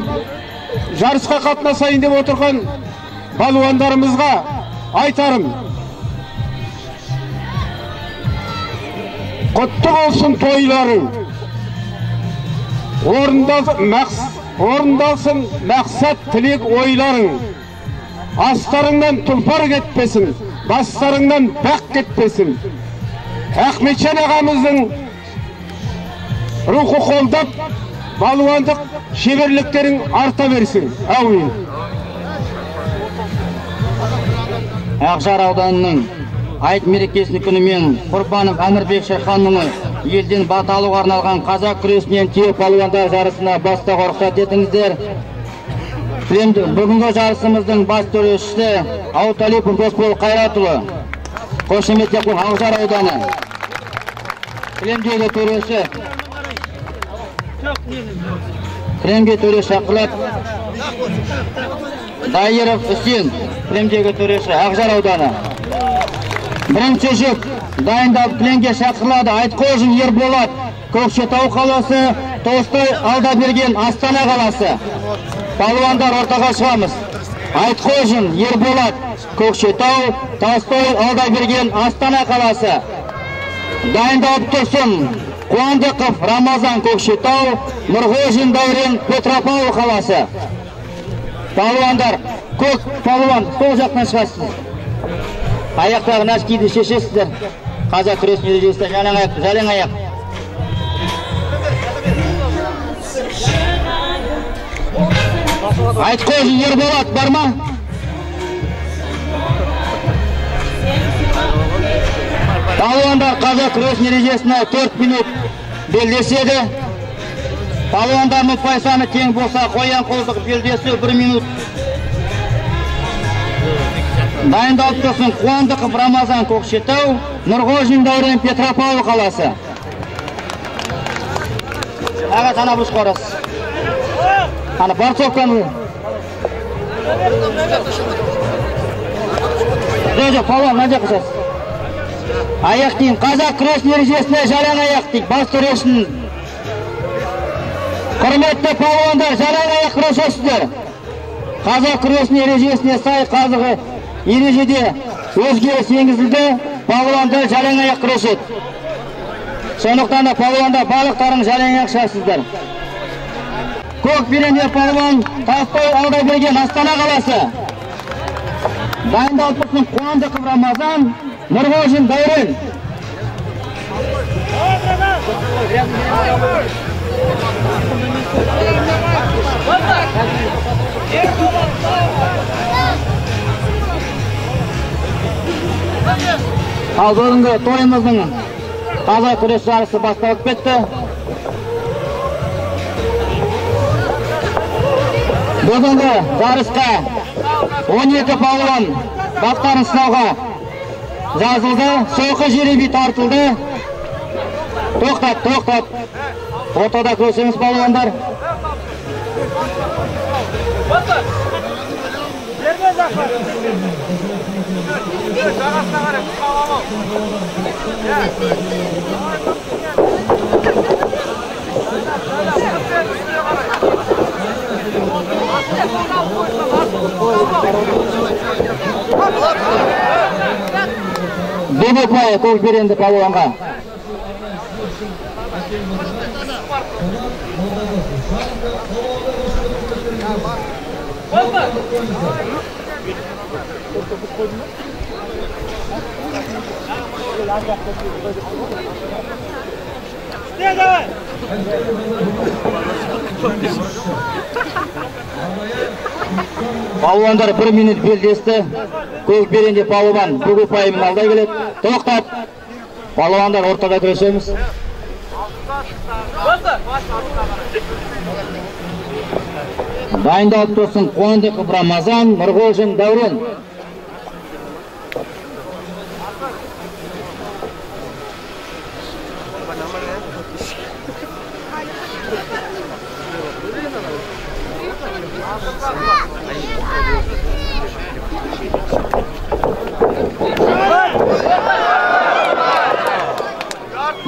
Speaker 16: жарысқа қатынасайын деп отырған балуандарымызға айтарым. Құтты болсын тойларың. Орындалсын мақсат тілек ойларың. Астарыңнан тұлпар кетпесін, бастарыңнан бақ кетпесін. Ахметжан ағамыздың рухы қолдап, балуандық шеберліктерің арта берсін. Әумин.
Speaker 17: Ақжар ауданының айт мерекесінің күнімен Құрбанов Әмірбек Сержанұлы елден бата алуға арналған қазақ күресінен түйе палуандар жарысына бастауға рұқсат етіңіздер. Бүгінгі жарысымыздың бас төрешісі Ауталипов Досбол Қайратұлы, қошеметтеп Ақжар ауданы. Кілемдегі төреші Ақылат Дайыров Үсен, кілемдегі төреші Ақжар ауданы. Бірінші жүк дайындалып кілемге шақырылады. Айтқожин Ерболат, Көкшетау қаласы, Толстой Алдаберген, Астана қаласы. Палуандар ортаға шығамыз. Айтқожин Ерболат, Көкшетау, Толстой Алдаберген, Астана қаласы. Дайындалып тұрсын. Қуандықов Рамазан, Көкшетау, Нұрғожин Дәурен, Петропавл қаласы. Палуандар, көк палуан, сол жақтан шығасыз. Аяқтағы нәскиді шешесіздер. Қазақ күресін ережесінде жалаң аяқ. Айтқожин Ерболат бар ма? Палуандар қазақ күресін ережесіне 4 минут белдеседі. Палуандардың ұпай саны тең болса, қоян қолдық белдесу 1 минут. Дайындалып тұрсын. Қуандықов Рамазан, Көкшетау, Нұрғожин Дәурен, Петропавл қаласы. Аға тана бұш қорас. Ана Барцовканы. Жоқ, палуан, мына жаққа шас. Аяқ дейін. Қазақ күресін ережесіне жалаң аяқ дейін. Бас төрешін. Құрметті палуандар, жалаң аяқ күресесіздер. Қазақ күресін ережесіне сай қазығы ережеде өзгеріс енгізілді. Палуандар жалаң аяқ күреседі. Сондықтан да палуандар балықтарын жалаң аяқ шасыздар. Көк берене палуан Толстой Алдаберген, Астана қаласы. Дайындалып тұрсын Қуандықов Рамазан, Нұрғожин Дәурен. Ал бүгінгі тойымыздың таза күрес жарысы басталып кетті. Бүгінгі жарысқа 12 палуан бақтарын сынауға жазылды. Соқы жеребе тартылды. Тоқтат. Ортада күресеміз палуандар. Бебекбай Көкберенді палуанға. Палуандар 1 минут белдесті. Көкберенде палуан бүгін пайымын алда келеді. Тоқтат. Палуандар ортада күресеміз. Дайындалып тұрсын Қуандықов Рамазан, Нұрғожин Дәурен.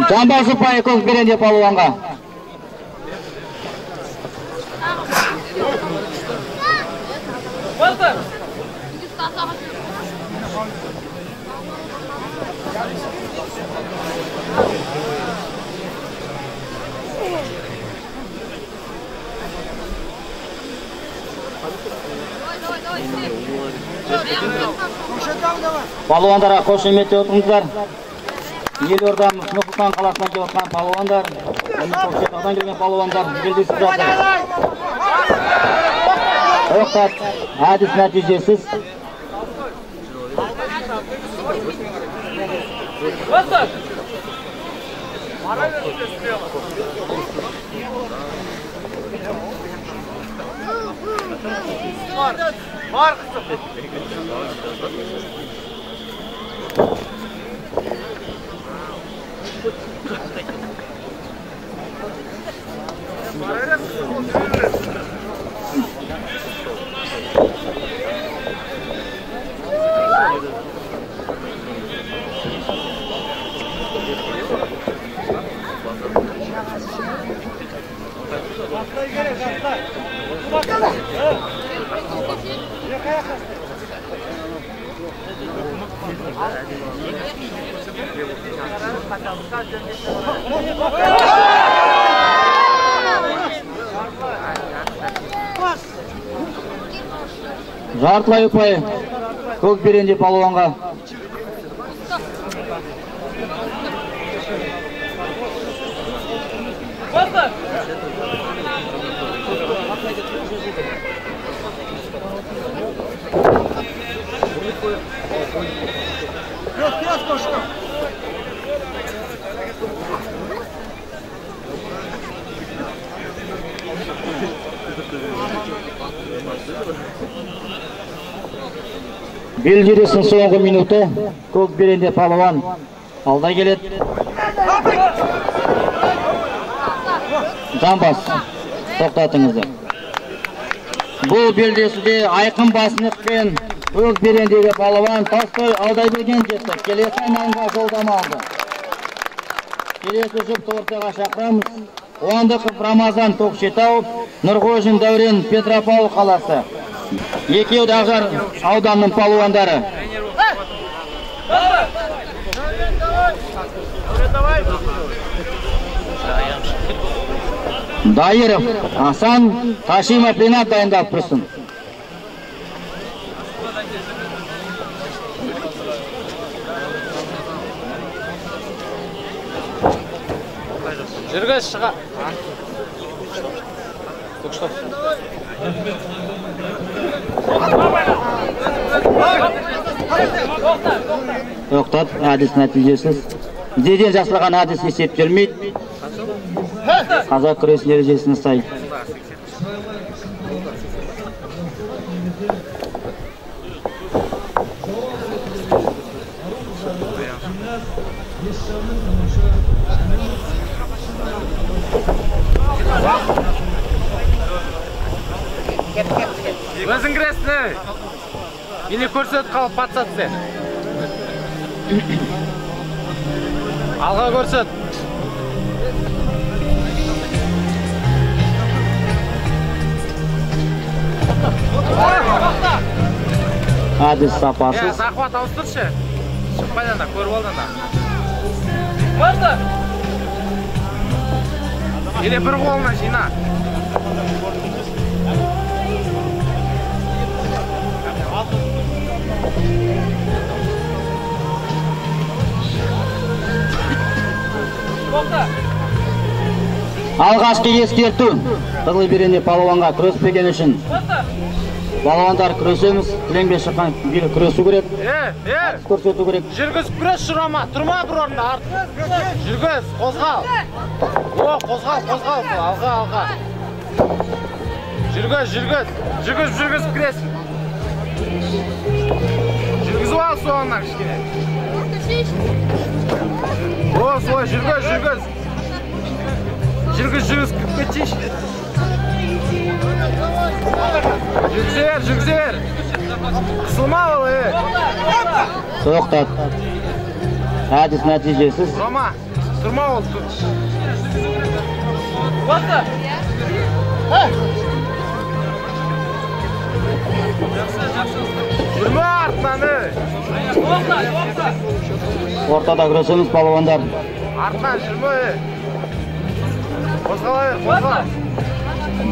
Speaker 17: Жамбас ұпайы Көкберенде палуанға. Палуандарға қошемет отырыңыздар. Елордамыз Нұр-Сұлтан қаласынан келіп отқан палуандар, Көкшетаудан келген палуандар белдесіп жатыр. Тоқтат, әдіс нәтижесіз. Жартылай ұпай Көкберенде палуанға. Белдесудің соңғы минуты. Көкберенде палуан алда келеді. Жамбас, тоқтатыңыздар. Бұл белдесуде айқын басымдықпен Көкберендегі палуан Тастой Алдайберген жетті. Келесі айналымға жолдама алды. Келесі жұпты ортаға шақырамыз. Қуандықов Рамазан Көкшетау, Нұрғожин Дәурен Петропавл қаласы. Екеуі Ақжар ауданының палуандары. Дайыров Асан, Ташимов Ринат дайындап тұрсын.
Speaker 11: Жүргіз шыға.
Speaker 17: Тоқтат, әдіс нәтижесіз. Жедел жасалған әдіс есептелмейді. Қазақ күрес ережесіне сай.
Speaker 11: Өзің кіресің, мені көрсет қалып патсатсы. Алға көрсет.
Speaker 17: Әдіс сапасыз.
Speaker 11: Захват ауыстыршы. Шықпайдан да, көріп алдан да. Басты! Еле бір қолына жина.
Speaker 17: Алғашқы ескерту. Қызыл берене палуанға күреспеген үшін. Балуандар күресеміз, кілемге шыққан бері күресу керек. Көрсету керек.
Speaker 11: Жүргіз күрес шырама, тұрма бір орында арт. Жүргіз, қозғал. Қозғал, алға. Жүргіз күресін. Жүргізу ал соғаннан кішкене. Солай, жүргіз. Жүргіз, кіп кетшейші. Жүргізер. Қысылма ол,
Speaker 17: Тоқтат. Әдіс нәтижесіз.
Speaker 11: Рома, тұрма ол. Басты. Жүрме артынан,
Speaker 17: Ортада күресеміз палуандар.
Speaker 11: Артынан жүрме, Қозғал.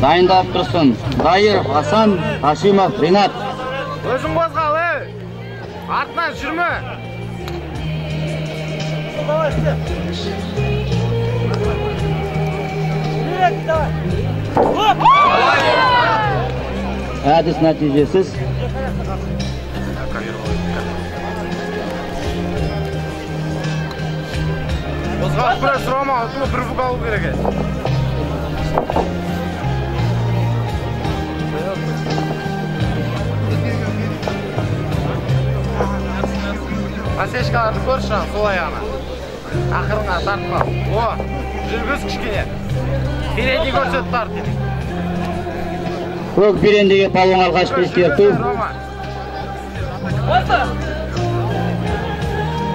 Speaker 17: Дайындап тұрсын. Дайыр, Асан, Хашимов, Ринат.
Speaker 11: Өзің қозғал, Артынан жүрме.
Speaker 17: Әдіс нәтижесіз.
Speaker 11: Қозғал күрес, Рома, ұтымы бір бұқ алу керек. Асешкаларды көрші, сол аяғына. Ақырыңа тартпа. Жүргіз кішкене. Передей көрсет тарт.
Speaker 17: Көк берендегі палуан алғашқы ескерту.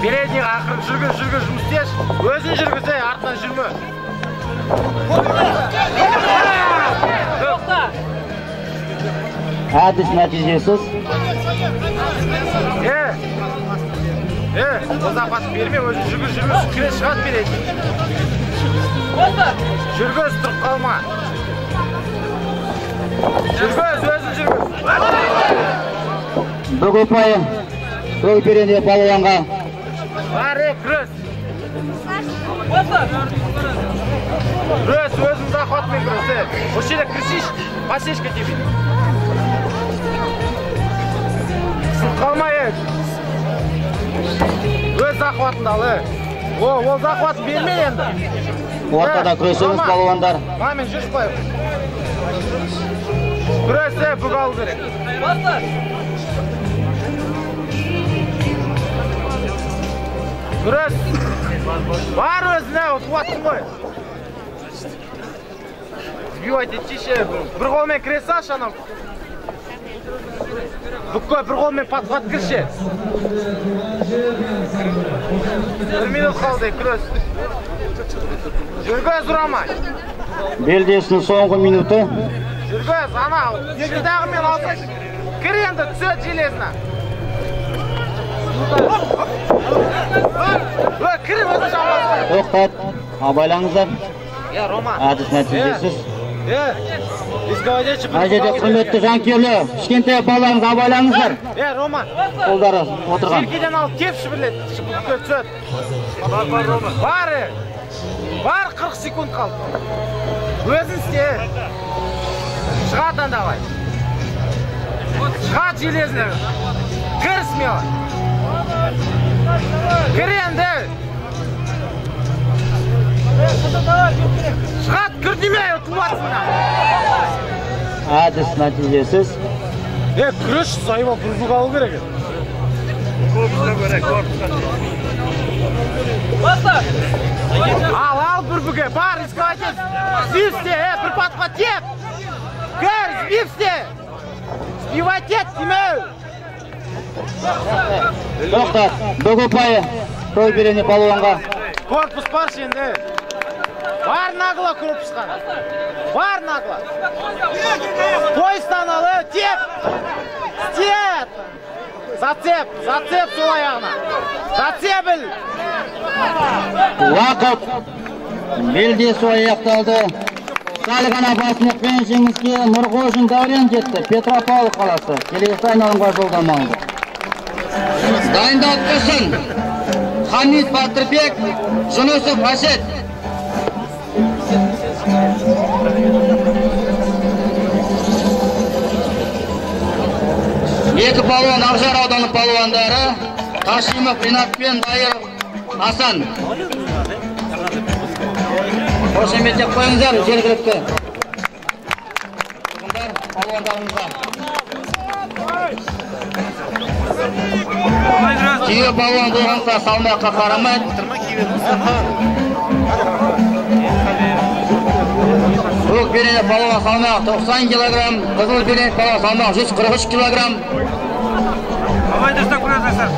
Speaker 11: Передей ақырын жүргіз, жұмыстеш. Өзін жүргіз, артынан жүрме.
Speaker 17: Әдіс нәтижесіз.
Speaker 11: Ұзақат берме, өзін жүргіз, күрес шығат береді. Жүргіз, тұрып қалма. Жүргіз, өзін жүргіз.
Speaker 17: Бүк ұпайы көк беренде палуанға.
Speaker 11: Бәрі, күрес. Күрес, өзін захватмен күрес. Осы жерде күрсеш, пасешка тебе. Қысыл қалмай, өз захватында ал, Ол захват берме енді.
Speaker 17: Ортада күресеміз палуандар.
Speaker 11: Мамин, жүрш қой. Күресе бүк алу керек. Күрес. Бар өзіне, қуаттың ғой. Сбивать етшеше, бір қолмен кіресі аш анам. Бүккөй бір қолмен подхват кірше. 1 минут қалды, күрес. Жүргіз ұрамай.
Speaker 17: Белдесінің соңғы минуты.
Speaker 11: Жүргіз, ана, екідағымен алсай. Кір енді, түсет железіне.
Speaker 17: Тоқтат, абайлаңыздар.
Speaker 11: Рома.
Speaker 17: Әдіс нәтижесіз. Әжеде құрметті жанкүйерлер, кішкентай балаларыңызды абайлаңыздар.
Speaker 11: Роман.
Speaker 17: Қолдары отырған.
Speaker 11: Желкеден алып кепші білет. Түсет. Бар 40 секунд қалды. Өзін істе. Шығат давай. Шығат железіне. Кір смело. Кір енді. Шығат кір демей, ұтылматсың.
Speaker 17: Әдіс нәтижесіз.
Speaker 11: Күріш сайма бұрзу қалу керек. Ал бүрбіге, бар, искавайтес. Сбивсте, бір патқа теп. Кір, сбивсте. Сбивайтет, демеу.
Speaker 17: Тоқтат, бүгі пайы. Той берені балуанға.
Speaker 11: Корпус бар шенді. Бар нағыла корпусқан. Бар нағыла. Той станалы, теп. Степ. Зацеп сол аяғына. Зацебіл.
Speaker 17: Уақыт. Белдесу аяқталды. Салғана басынықпен жеңіске Нұрғожин Дәурен жетті. Петропавл қаласы. Келесі айналымға жолдамаңды. Дайындалып тұрсын. Хамид Батырбек, Жүнісов Әсет. Екі палуан Ақжар ауданы палуандары Қашимов Ринат пен Дайыров Асан. Қошеметтеп қойыңыздар жергілікті тұрғындар палуандарымызға. Түйе палуан болғанда салмаққа қарамайды. Көк берене палуан салмақ 90 килограмм, қызыл берене палуан салмақ 143 килограмм.
Speaker 11: Абайдырстан көресіздер.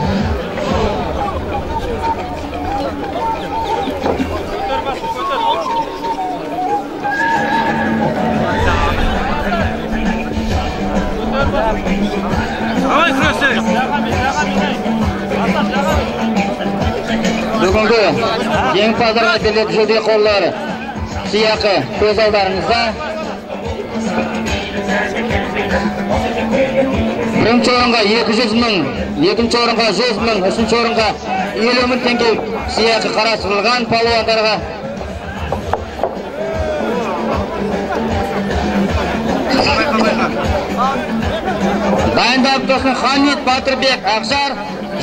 Speaker 17: Бүгінгі жеңімпаздарға берілетін жүлде қорлары сыйақы көз алдарыңызда. Бірінші орынға 200 мың, екінші орынға 100 мың, үшінші орынға 50 мың теңге сыйақы қарастырылған палуандарға. Дайындалып тұрсын Хамид Батырбек, Ақжар,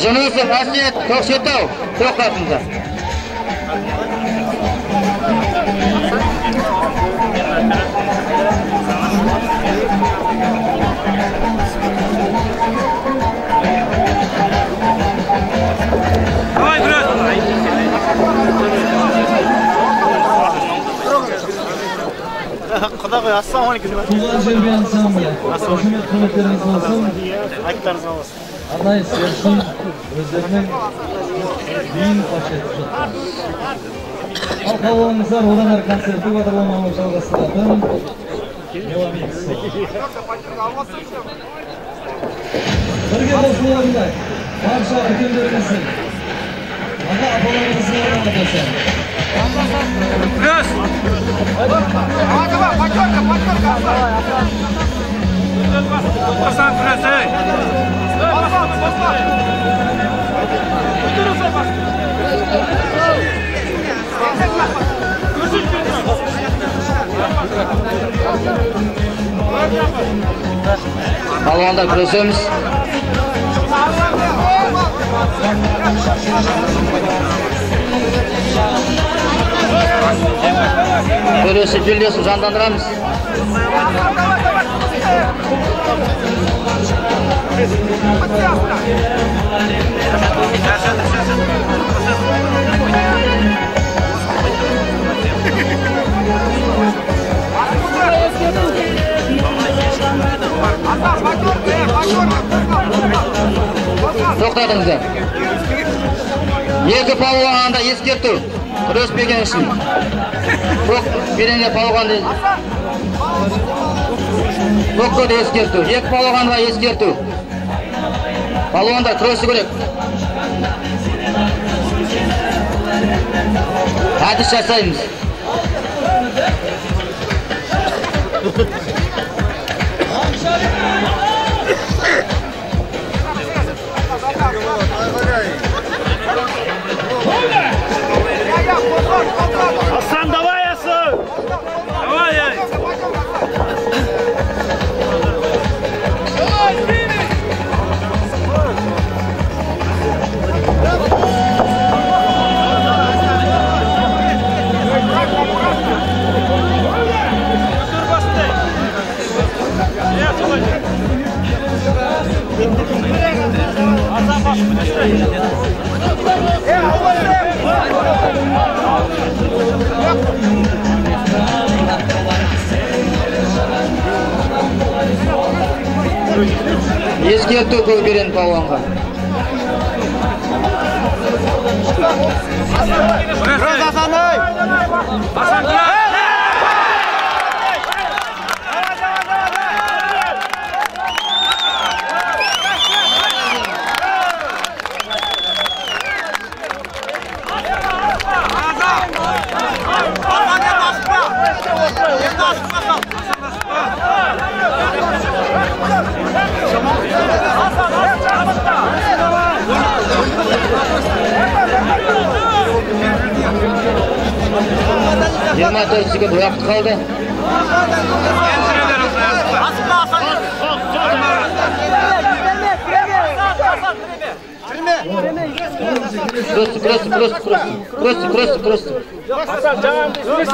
Speaker 17: Жүнісов Әсет, Көкшетау, тоқтатыңыздар.
Speaker 11: Құда қой, ассаламалейкум.
Speaker 3: Туған жерге ансамблі. Рахмет, құрметтеріңіз болсын.
Speaker 11: Айттарыңыз болсын.
Speaker 3: Арнайы сыйлықтың өздерінің биін паш етіп жатыр. Ал қалуыңыздар одан әрі концерттік бағдарламаны жалғастыратын меломикс. Бірге қосылғандай барша үлкендеріміздің аға апаларымыздың атасы.
Speaker 11: Плюс! Пасан плюс, эй!
Speaker 17: Балуандар күресеміз. Көресі белдесін жандандырамыз. Тоқтатыңыздар. Екі палуанда ескерту. Күреспеген үшін. Көк берене палуанды. Көкке де ескерту. Екі палуанға ескерту. Палуандар күресі керек. Әдіс жасаймыз.
Speaker 11: Асан, давай, Асан! Давай!
Speaker 17: Ескерту Көкберен палуанға.
Speaker 11: Күрес Асаной! Асан күрес!
Speaker 17: Yirmi 4 секунд уақыт қалды. Просто.
Speaker 11: Асан, жаңа күрес,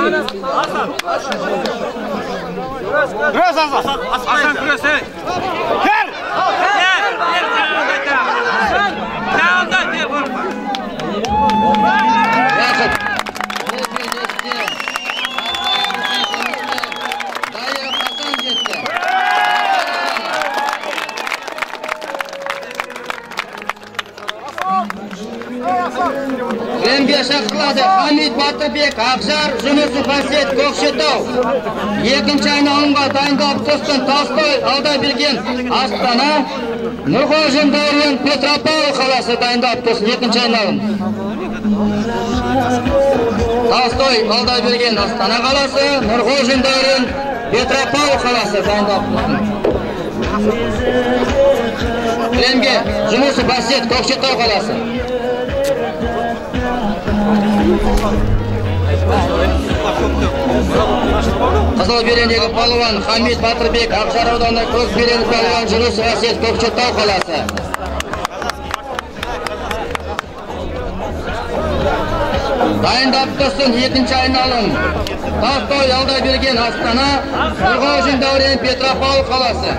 Speaker 11: Асан күрес, ей! Кел!
Speaker 17: Кілемге шақырылады Хамит Батырбек, Ақжар, Жүнісов Әсет, Көкшетау. Екінші айналымға дайындалып тұрсын Толстой, Алдаберген, Астана, Нұрғожин Дәурен, Петропавл қаласы дайындалып тұрсын екінші айналым. Толстой, Алдаберген, Астана қаласы, Нұрғожин Дәурен, Петропавл қаласы дайындалып тұрсын. Кілемге Жүнісов Әсет, Көкшетау қаласы. Қызылберендегі палуан Хамит Батырбек, Ақжар ауданы Көкберен палуан Жүнісов Әсет, Көкшетау қаласы. Дайындап тұрсын екінші айналым. Толстой, Алдаберген, Астана, Нұрғожин Дәурен, Петропавл қаласы.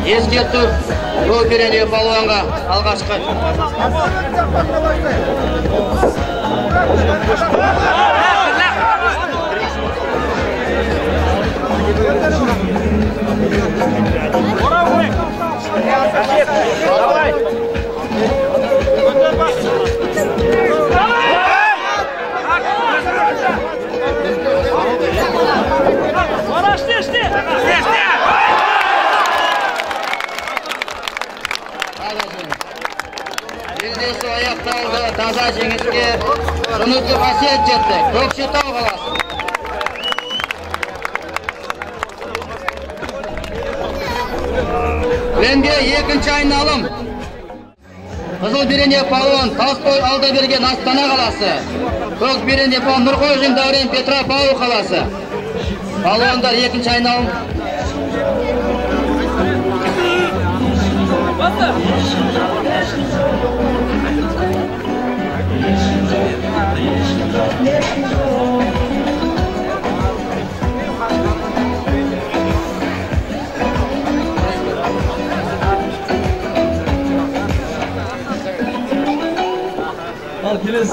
Speaker 17: Ескерту Көкберендегі палуанға алғашқы. Белдесу аяқталды. Таза жеңіске Жүнісов Әсет жетті. Көкшетау қаласы. Кілемге екінші айналым. Қызылберенде палуан Толстой, Алдаберген, Астана қаласы. Көкберенде палуан Нұрғожин Дәурен, Петропавл қаласы. Палуандар екінші айналым.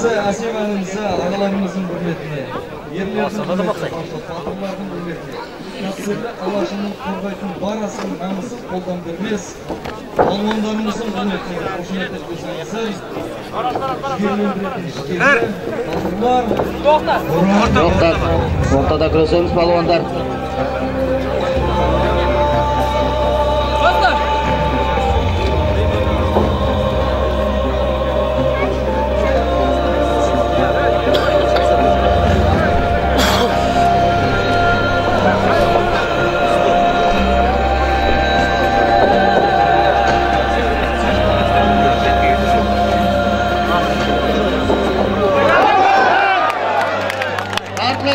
Speaker 3: Осы әсем әнімізді ағаларымыздың құрметіне, ерлердің құрметіне, батырлардың құрметіне, кәсірлі алашының қорғайтын бар асын намысын қолдан бермес, балуандарымыздың құрметіне қошеметтер көрсеңіздер, жігерлендіретін жігерлер,
Speaker 17: Тоқтат. Ортада күресеміз балуандар.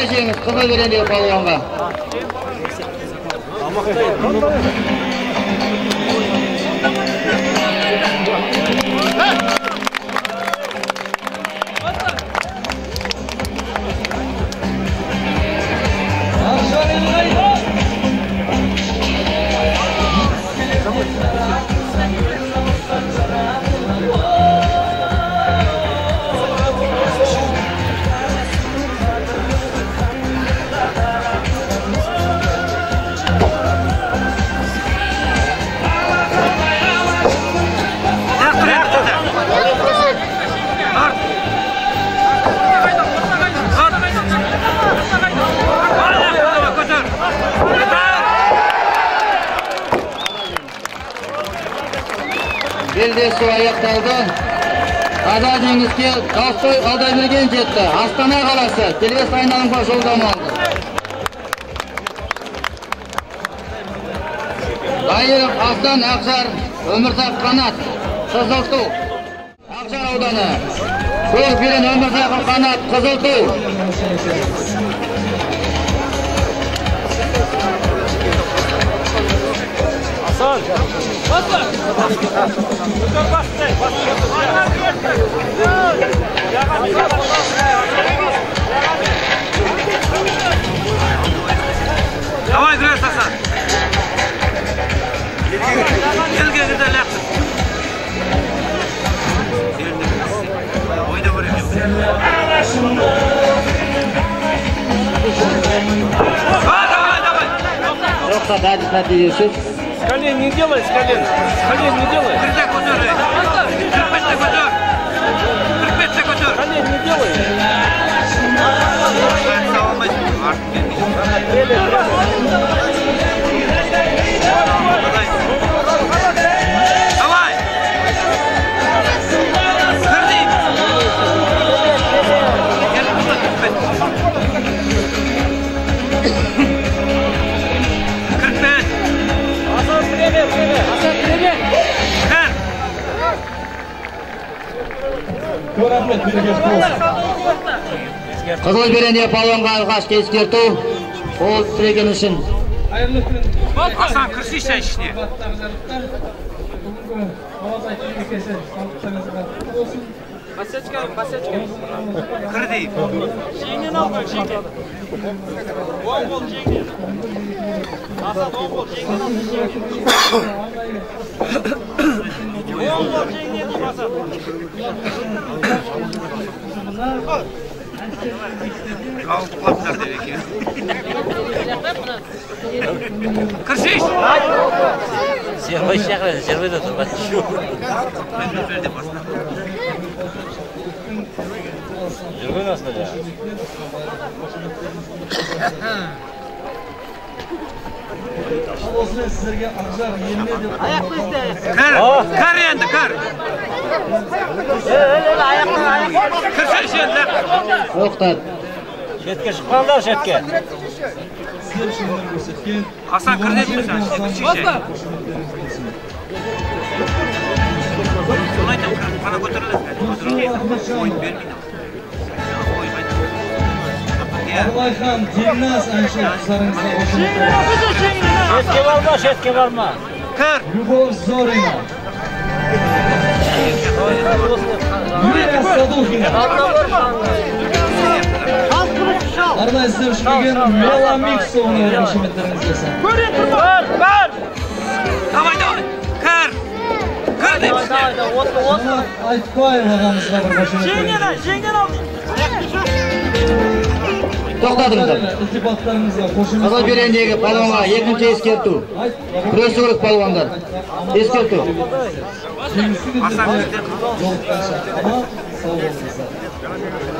Speaker 17: Жеңіз қызы беренде балуанға. Белдесу аяқталды. Ада жеңіске Ақтөй Алдайберген жетті. Астана қаласы келесі айналымға жолдама алды. Дайыров Асан Ақжар, Өмірзақ Қанат, Қызылту. Ақжар ауданы. Көкберен Өмірзақ Қанат, Қызылту.
Speaker 8: Асан! Basın!
Speaker 11: Давай, Грес, Асан! Елге gidelim. Oyna buraya. Давай!
Speaker 17: Yoksa daha diyorsun.
Speaker 8: С колен не делай, с колен. С колен не делай. Колен не делай.
Speaker 11: Давай!
Speaker 17: Қызыл беренде палуанға алғашқы ескерту. Ол тіреген үшін.
Speaker 11: Асан, кірсейші ішіне. Кір дейіп.
Speaker 8: Жеңнен алға, жеңнен. Оң бол жеңнен. Асан, оң бол жеңнен алға, жеңнен. Оң бол жеңнен дейіп, Асан.
Speaker 11: Қалыптар деп екен. Кірсейші.
Speaker 1: Сербай шақырады, сербай да тұрға. Жүрген асында да.
Speaker 3: Осымен сіздерге Ақжар еліне деп...
Speaker 11: Кір енді, кір. Кірсейші енді.
Speaker 17: Тоқтат.
Speaker 1: Шетке шықпаңдар, шетке.
Speaker 3: Сіздер шыңдар көрсеткен...
Speaker 11: Асан, кір деді ме сән, кірсейші. Солай да қана көтерілді. Ойын бермейді.
Speaker 3: Абылайхан Дильназ әнші қыздарыңызға қошеметтер.
Speaker 1: Шетке барма, шетке барма.
Speaker 11: Кір.
Speaker 3: Любовь Зорина. Юлия Садухина. Арнайы сіздер үшін келген Меламиксовны қошеметтеріңізге сан.
Speaker 11: Давай. Кір. Кір
Speaker 3: Айтбаев ағамызға бір қошемет беріңіздер.
Speaker 8: Жеңген ал.
Speaker 17: Тоқтатыңыздар.
Speaker 3: Ілтипаттарыңызға қошемет.
Speaker 17: Қазақ берендегі палуанға екінші ескерту. Күресі керек палуандар. Ескерту.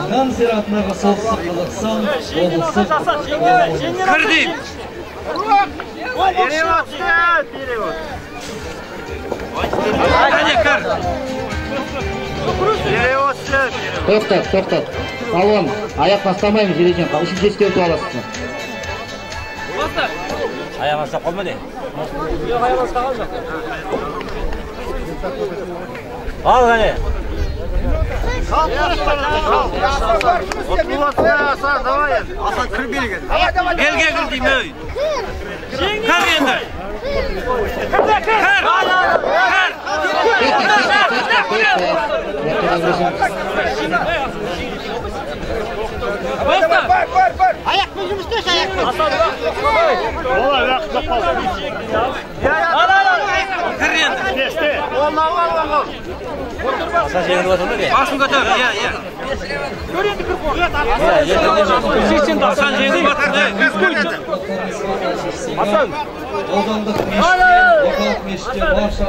Speaker 3: Жан зиратындағы солтүстік Қазақстан облысы.
Speaker 8: Кірдейм. Перевод.
Speaker 17: Тоқтат. Палуан, аяқ бастамаймыз, ережен. Үшінші ескерту аласыздар.
Speaker 1: Аяғын ұстап қалма де.
Speaker 8: Жоқ, аяғын ұстаған жоқ.
Speaker 1: Ал ғане.
Speaker 8: Асан, давай енді. Асан кір берген. Елге кір деймін өй. Кір енді.
Speaker 11: Ayakla жұмысташ, ayakla.
Speaker 8: Олай, уақытта қалды. Кір енді.
Speaker 1: Асан жеңіліп отыр ма де?
Speaker 8: Басын көтер, Көр енді кір қоғ. Асан жеңіліп отыр де.
Speaker 3: Асан. Аудандық мешіттен, орталық мешіттен барша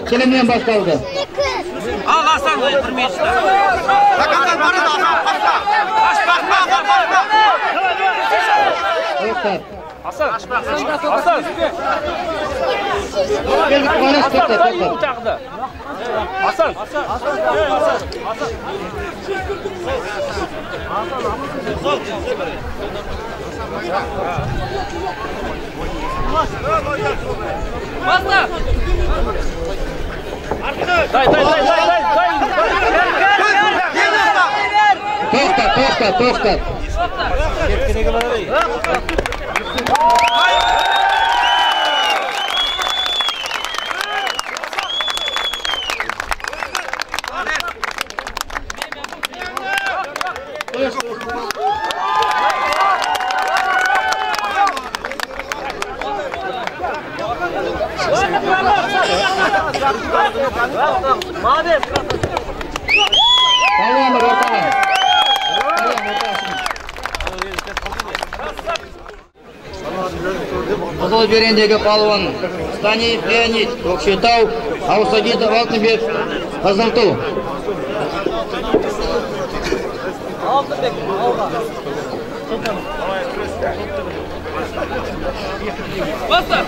Speaker 17: Келімнен басталды.
Speaker 8: Ал Асан ой тұрмейші. Асан. Баста! Дай!
Speaker 17: Тоқтат! Қызыл берендегі палуан Станиев Леонид, Көкшетау, Аусагитов Алтынбек, Қызылту.
Speaker 8: Баста!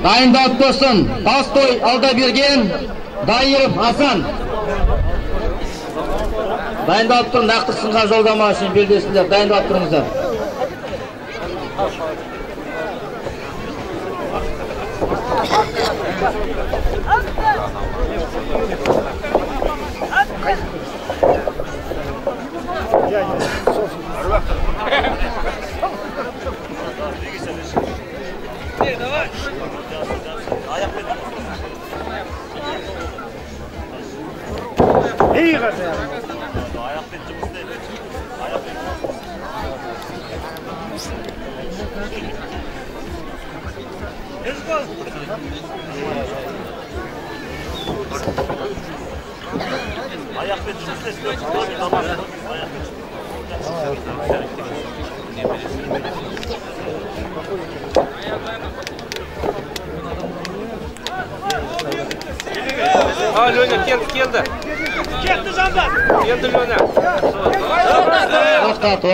Speaker 17: Дайындалып тұрсын. Толстой Алдаберген, Дайыров Асан. Дайындалып тұр, нақты сынға жолдама үшін белдесіңдер. Дайындалып тұрыңыздар.
Speaker 8: Лёня, келді. Кетті жандар. Келді Лёня.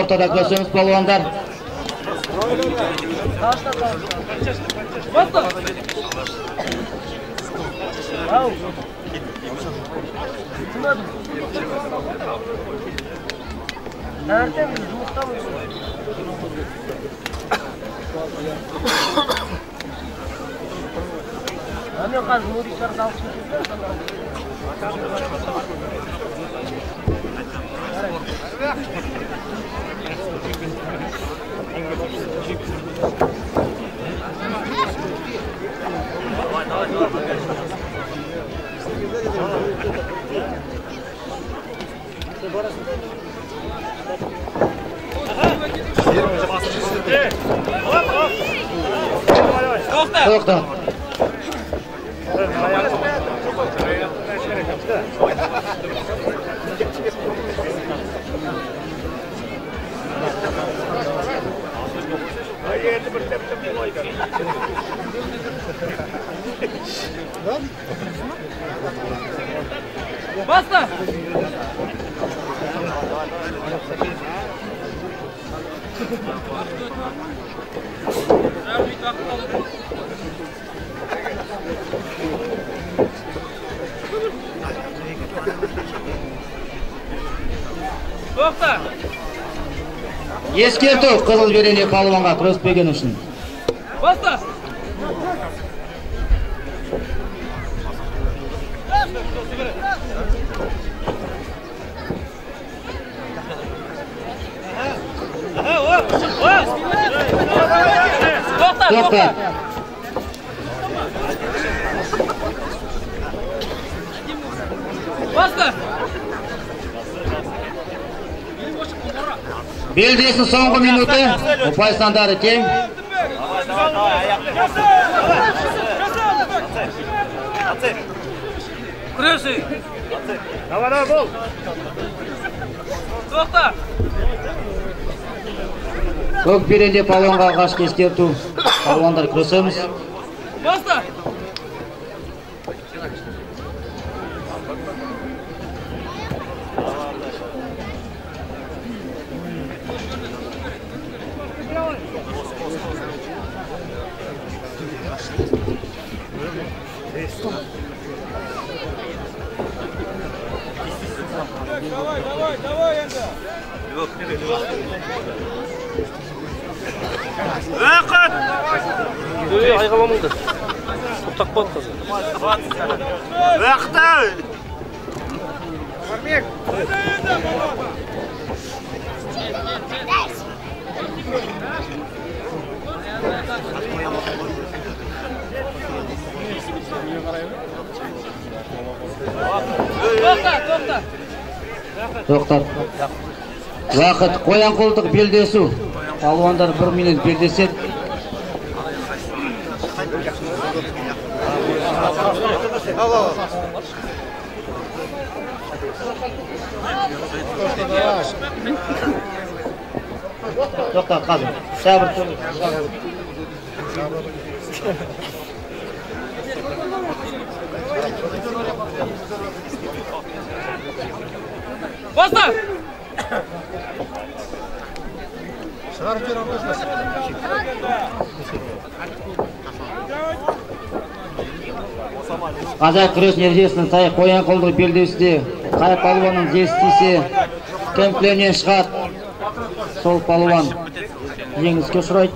Speaker 17: Ортада көсеміз палуандар.
Speaker 8: Баста. Nereden biz? Жұмыстамыз.
Speaker 17: To'xta.
Speaker 8: Basta! To'xta!
Speaker 17: Eskерту qizil berinli palvonga kurashpagani uchun.
Speaker 8: Basta!
Speaker 17: To'xta.
Speaker 8: Basta!
Speaker 17: Belgesi so'nggi minuti. Upay standarti teng.
Speaker 8: Kurasi! Davara bol! To'xta!
Speaker 17: Ko'k berinli palvonga alғашқы eskерту. Palvonlar kurashamiz.
Speaker 8: Basta! Давай, endi. Vaqt! Ayga bo'lmadi. To'xtab qoldi qiz. Vaqt! Qarmek.
Speaker 17: To'xtat. Vaqt qo'yan qo'ltiq beldesu. Palvonlar 1 minut beldeset. To'xtat qazim. Sabr tur.
Speaker 8: Basta!
Speaker 17: Қазақ күрес нәтижесінің сай қоян қолдық белдеусінде қай палуанның жеңістесе кемпленен шығады. Сол палуан жеңіске ұшырайды.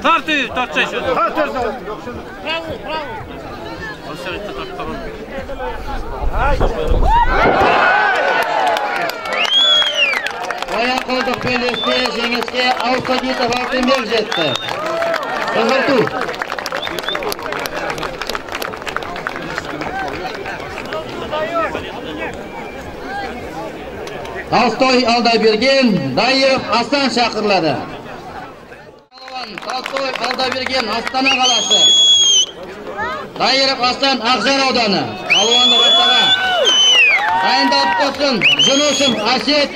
Speaker 8: Тартчай шөді.
Speaker 17: Қоян қолдық белдеусінде жеңіске Аусадитов Алтынбек жетті. Қызылту. Толстой Алдаберген, Даев Асан шақырылады. Толстой Алдаберген, Астана қаласы. Даев Асан Ақжар ауданы. Палуанды ортаға. Дайындалып болсын. Жүнісім Асет,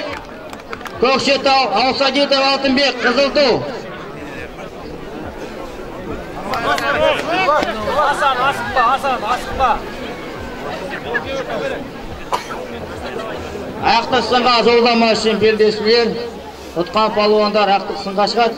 Speaker 17: Көкшетау, Аусадитов Алтынбек, Қызылту.
Speaker 8: Hasan, asıkma.
Speaker 17: Ақтық сынға жолдама үшін белдесулер. Ұтқан палуандар ақтық сынға шығады.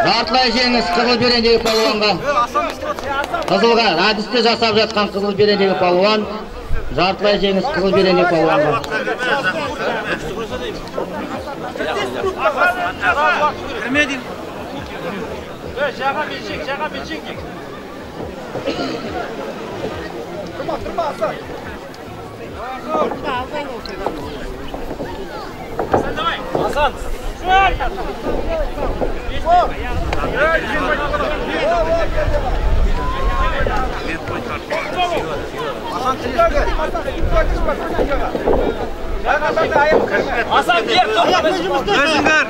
Speaker 17: Жартылай жеңіс қызыл берендегі палуанға. Қызылға радисте жасап жатқан қызыл берендегі палуан. Жартылай жеңіс қызыл берендегі палуанға.
Speaker 8: Кірмедin. Жаға бешек. Тұрма, Асан. Асан. Асан кер, өзіңдер.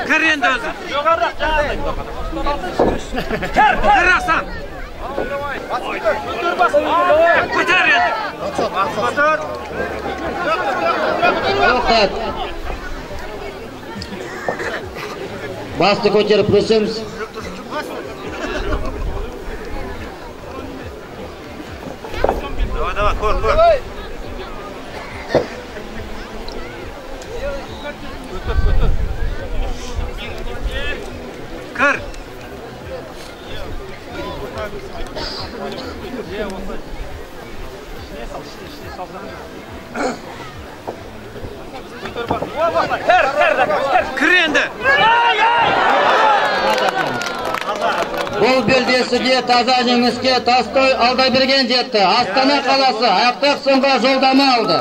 Speaker 8: Кір енді өзің. Кір Асан. Көтер енді.
Speaker 17: Басты көтеріп өсеміз.
Speaker 8: Давай, көр. Кір. Кір енді.
Speaker 17: Бұл белдесуде таза жеңіске Тастой Алдаберген жетті. Астана қаласы аяқтық сынға жолдама алды.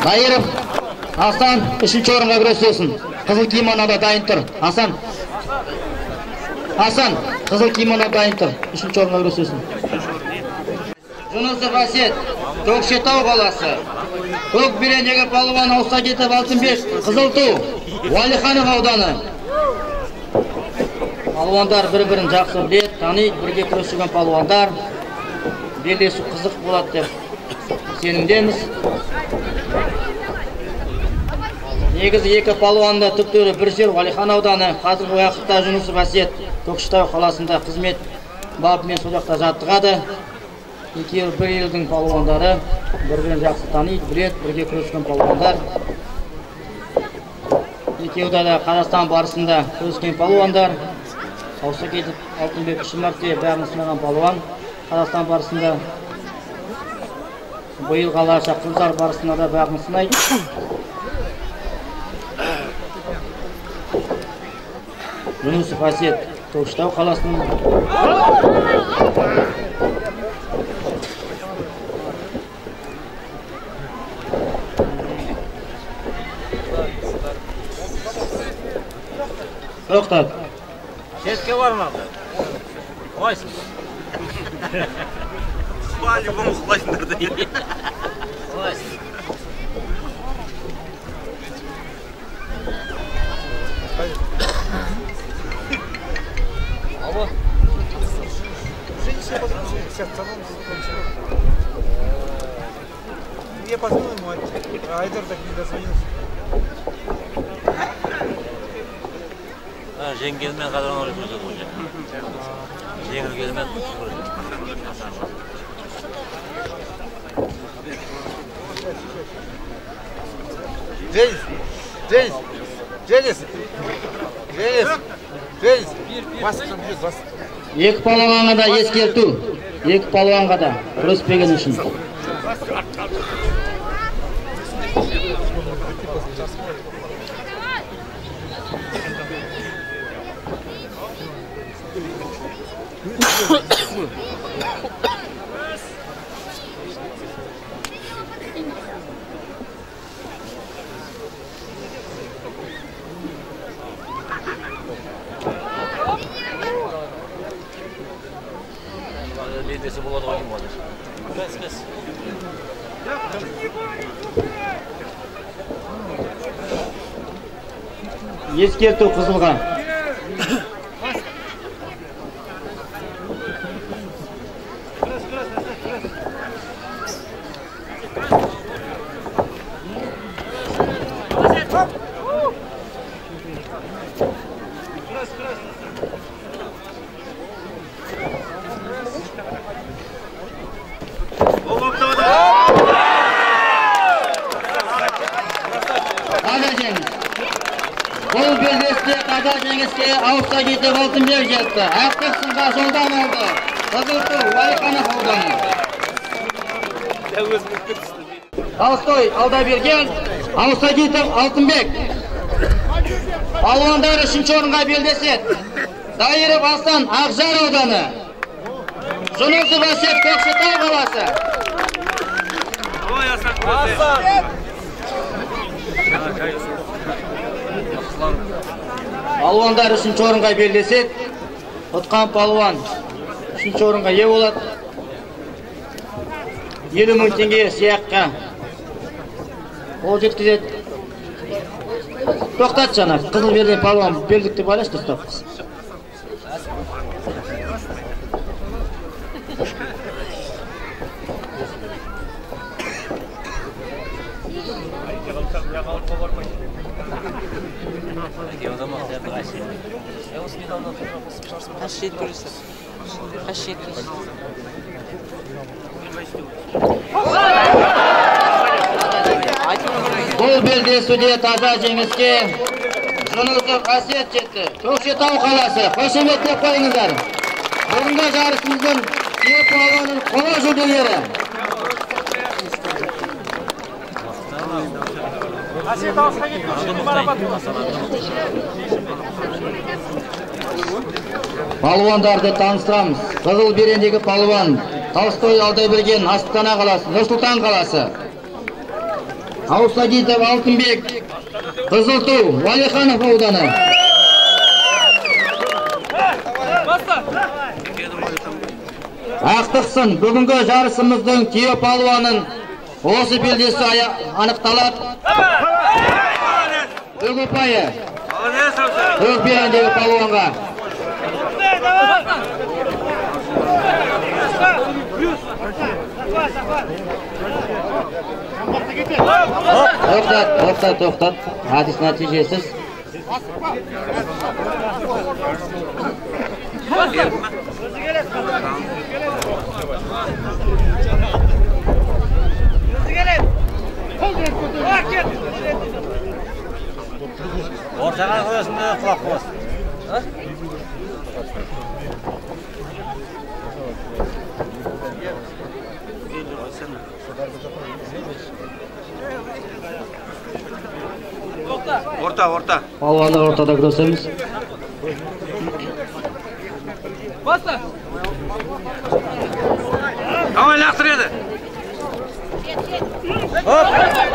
Speaker 17: Дайыров Асан үшінші орынға күресесін. Қызыл кимонода дайын тұр. Асан қызыл кимонода дайын тұр. Үшінші орынға күресесін. Жүнісов Асет, Көкшетау қаласы. Көк берендегі палуан Аусагетов Алтынбек, Қызыл Ту, Уәлиханов ауданы. Палуандар бір-бірін жақсы білет, таниды, бірге күрескен палуандар. Белдесу қызық болады деп сенімдеміз. Негізі екі палуанды түптері бір жер Уәлихан ауданы, қазіргі уақытта Жүнісов Асет Көкшетау қаласында қызмет бабымен сол жақта жаттығады. Екеуі бір елдің палуандары, бір-бірін жақсы таниды, білет, бірге күрескен палуандар. Екеуі де Қазақстан барысында күрескен палуандар. Аусагетов Алтынбек үш мәрте бәрін сынаған палуан. Қазақстан барысында биыл қалаша қыздар барысында да бәрін сынайды. Жүнісов Асет Көкшетау қаласының Тоқтат.
Speaker 8: Шешке бармады. Қойсын. По-любому қойсыңдар дейді. Қойсын. Алло. Я позвонил ему, Айдар так не дозвонился. Жеңгелмен қадыран орып жүрді бұл жер. Жеңілгелмен Женис.
Speaker 17: Екі палуанға да ескерту. Екі палуанға да күреспеген үшін.
Speaker 8: Ледесі болады ғой болады. Кәс.
Speaker 17: Ескерту қызылға. Бұл белдесте қаза жеңіске ауызша кетіп Алтынбек жетті. Ақтық сынға жолдан алды. Қызылту Уәлиханов ауданы. Толстой Алдаберген, ауызша кетіп Алтынбек. Палуандар үшінші орынға белдеседі. Дайыров Асан Ақжар ауданы. Жүнісов Әсет Көкшетау қаласы. Палуандар үшінші орынға белдеседі. Ұтқан палуан үшінші орынға ие болады. 50 мың теңге сыйаққа қол жеткізеді. Тоқтат жаңа, қызыл берген палуан белдік деп ойлашы достар. Бұл белдесуде таза жеңіске Жүнісов Әсет жетті. Көкшетау қаласы. Қошеметтеп қойыңыздар. Бүгінгі жарысымыздың тие палуанның қола жүлдегері. Палуандарды таныстырамыз. Қызыл берендегі палуан Толстой Алдаберген Астана қаласы, Нұр-Сұлтан қаласы. Аусагитов Алтынбек, Қызылту Уәлиханов ауданы. Ақтықсын бүгінгі жарысымыздың тие палуанын осы белдесі анықталады. Бүгі ұпайы көк берендегі палуанға. Тоқтат. Әдіс нәтижесіз.
Speaker 11: Ортаға қойасың да құлақ қойасың. Орта.
Speaker 17: Палуанды ортада көрсеміз.
Speaker 11: Баста. Амай лақтыр еді.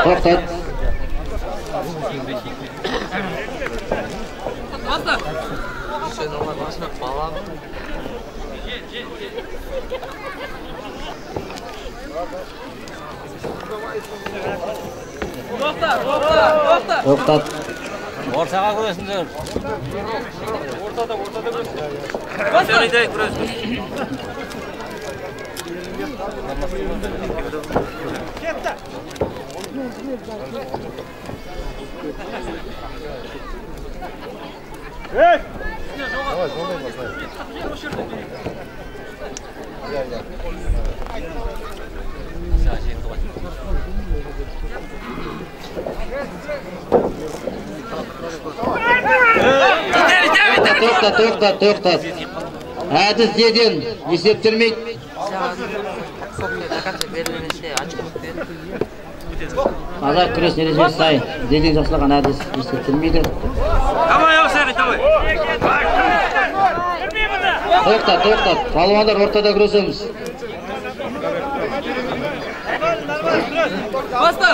Speaker 17: Тоқтат.
Speaker 11: Баста.
Speaker 17: Тоқтат.
Speaker 11: Ортаға көресіңдер. Ортада көресіңдер. Баста. Кетті. Ей!
Speaker 17: Тоқтат. Әдіс деден есептелмейді. Қазақ күрес ережесі сай. Деден жасалған әдіс есептелмейді. Тоқтат. Палуандар ортада күресеміз.
Speaker 11: Баста!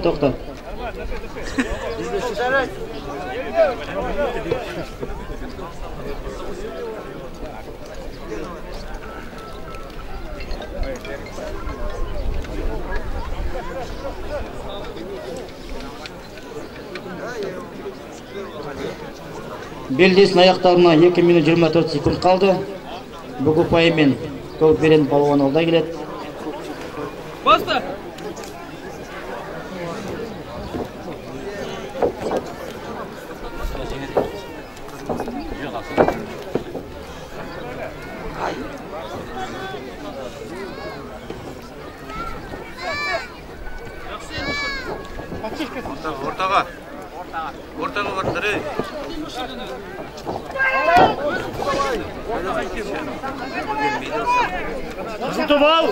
Speaker 17: Тоқтат. белдесін аяқтауына 2 минут 24 секунд қалды. Бүгі пайымен көк берен балуан алда келеді.
Speaker 8: Баста!
Speaker 11: Ортаға. Ортаға бардыр.
Speaker 16: Жұтып ал!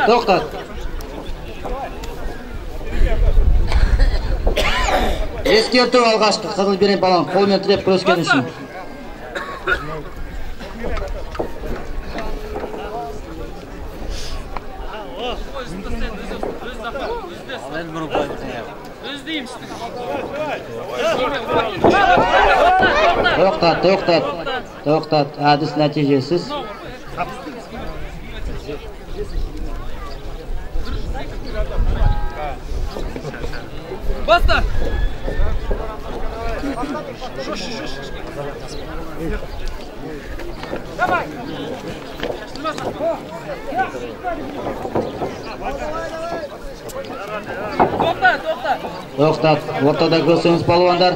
Speaker 17: Тоқтат. Ескерту алғашқы қызыл берен балан қолмен тіреп күрескен үшін. Тоқтат. Әдіс нәтижесіз.
Speaker 8: Баста! Давай!
Speaker 17: Тоқтат. Ортада көрсеңіз балуандар.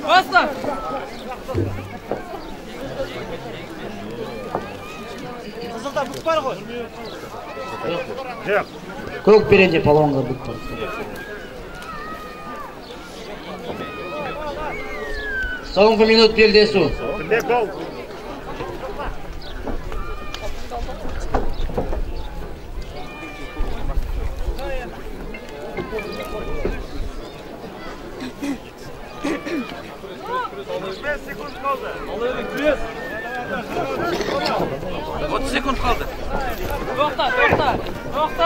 Speaker 8: Баста! Қызылда бұқ бар ғой.
Speaker 17: Көк беренде балуанға бұқ бар. Соңғы минут белдесу.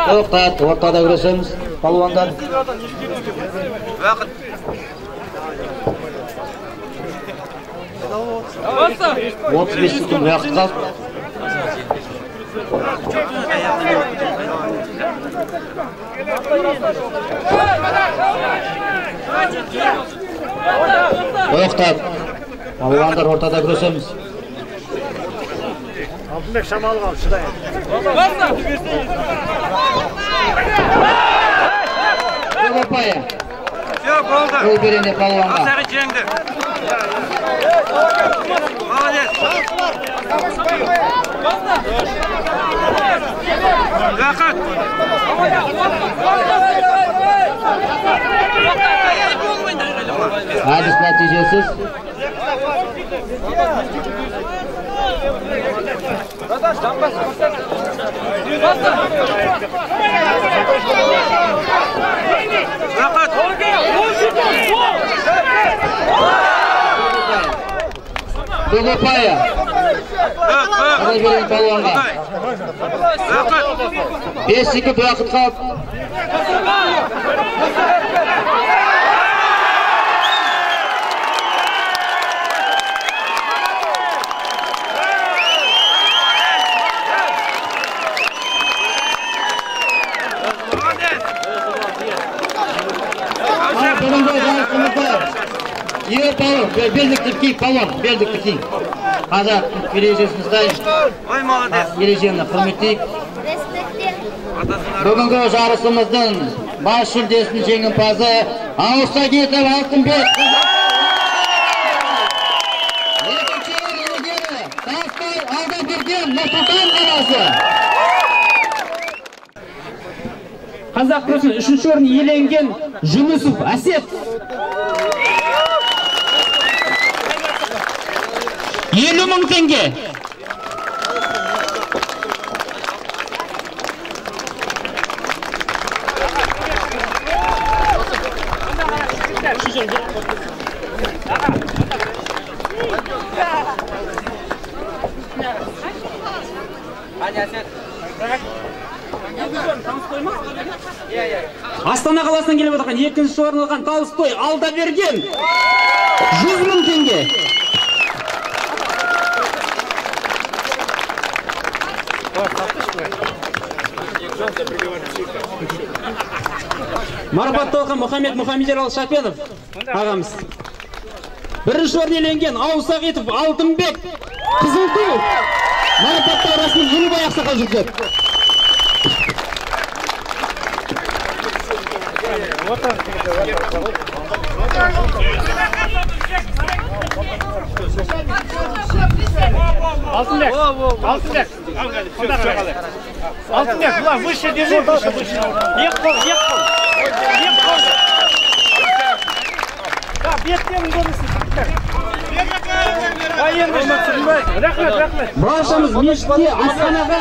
Speaker 17: Тоқтат, ортада күресеміз, балуандар.
Speaker 11: Уақыт.
Speaker 17: 35 секунд уақыт қалды. Тоқтат. Балуандар ортада күресеміз.
Speaker 16: Алтынбек шамалы қалды, шыдай.
Speaker 17: Көк ұпайы.
Speaker 11: Все, болды.
Speaker 17: Көк беренде балуанға.
Speaker 11: Асары жеңді. Молодец. Уақыт.
Speaker 17: Әдіс нәтижесіз. Көк ұпайы. Қызыл берен балуанға. 5 секунд уақыт қалды. Белдікті ки, палуан, белдікті ки. Қазақ ережесін ұстайын.
Speaker 11: Ой, молодец.
Speaker 17: Ережені құрметтейік. Бүгінгі жарысымыздың бас жүлдесінің жеңімпазы Аусагетов Алтынбек. Екінші иегері Тастай Алдаберген Нұр-Сұлтан қаласы.
Speaker 2: Қазақ күресінен 3-ші орын иеленген Жүнісов Әсет. 50.000 теңге. Астана қаласынан келіп отырған екінші орын алған Толстой Алдаберген 100.000 теңге. Марапатталған Мұхаммед Мұхаммедералы Шапенов ағамыз. Бірінші орын иеленген Аусағитов Алтынбек Қызылту марапаттау рәсімін Елубай Ақсақал жүргізеді.
Speaker 11: Алтынбек, Алтынбек, Алтынбек, бұлар выше держи, выше. Ек қол. Да, беттерін көрмесін.
Speaker 2: Баршамыз мешітте Астанаға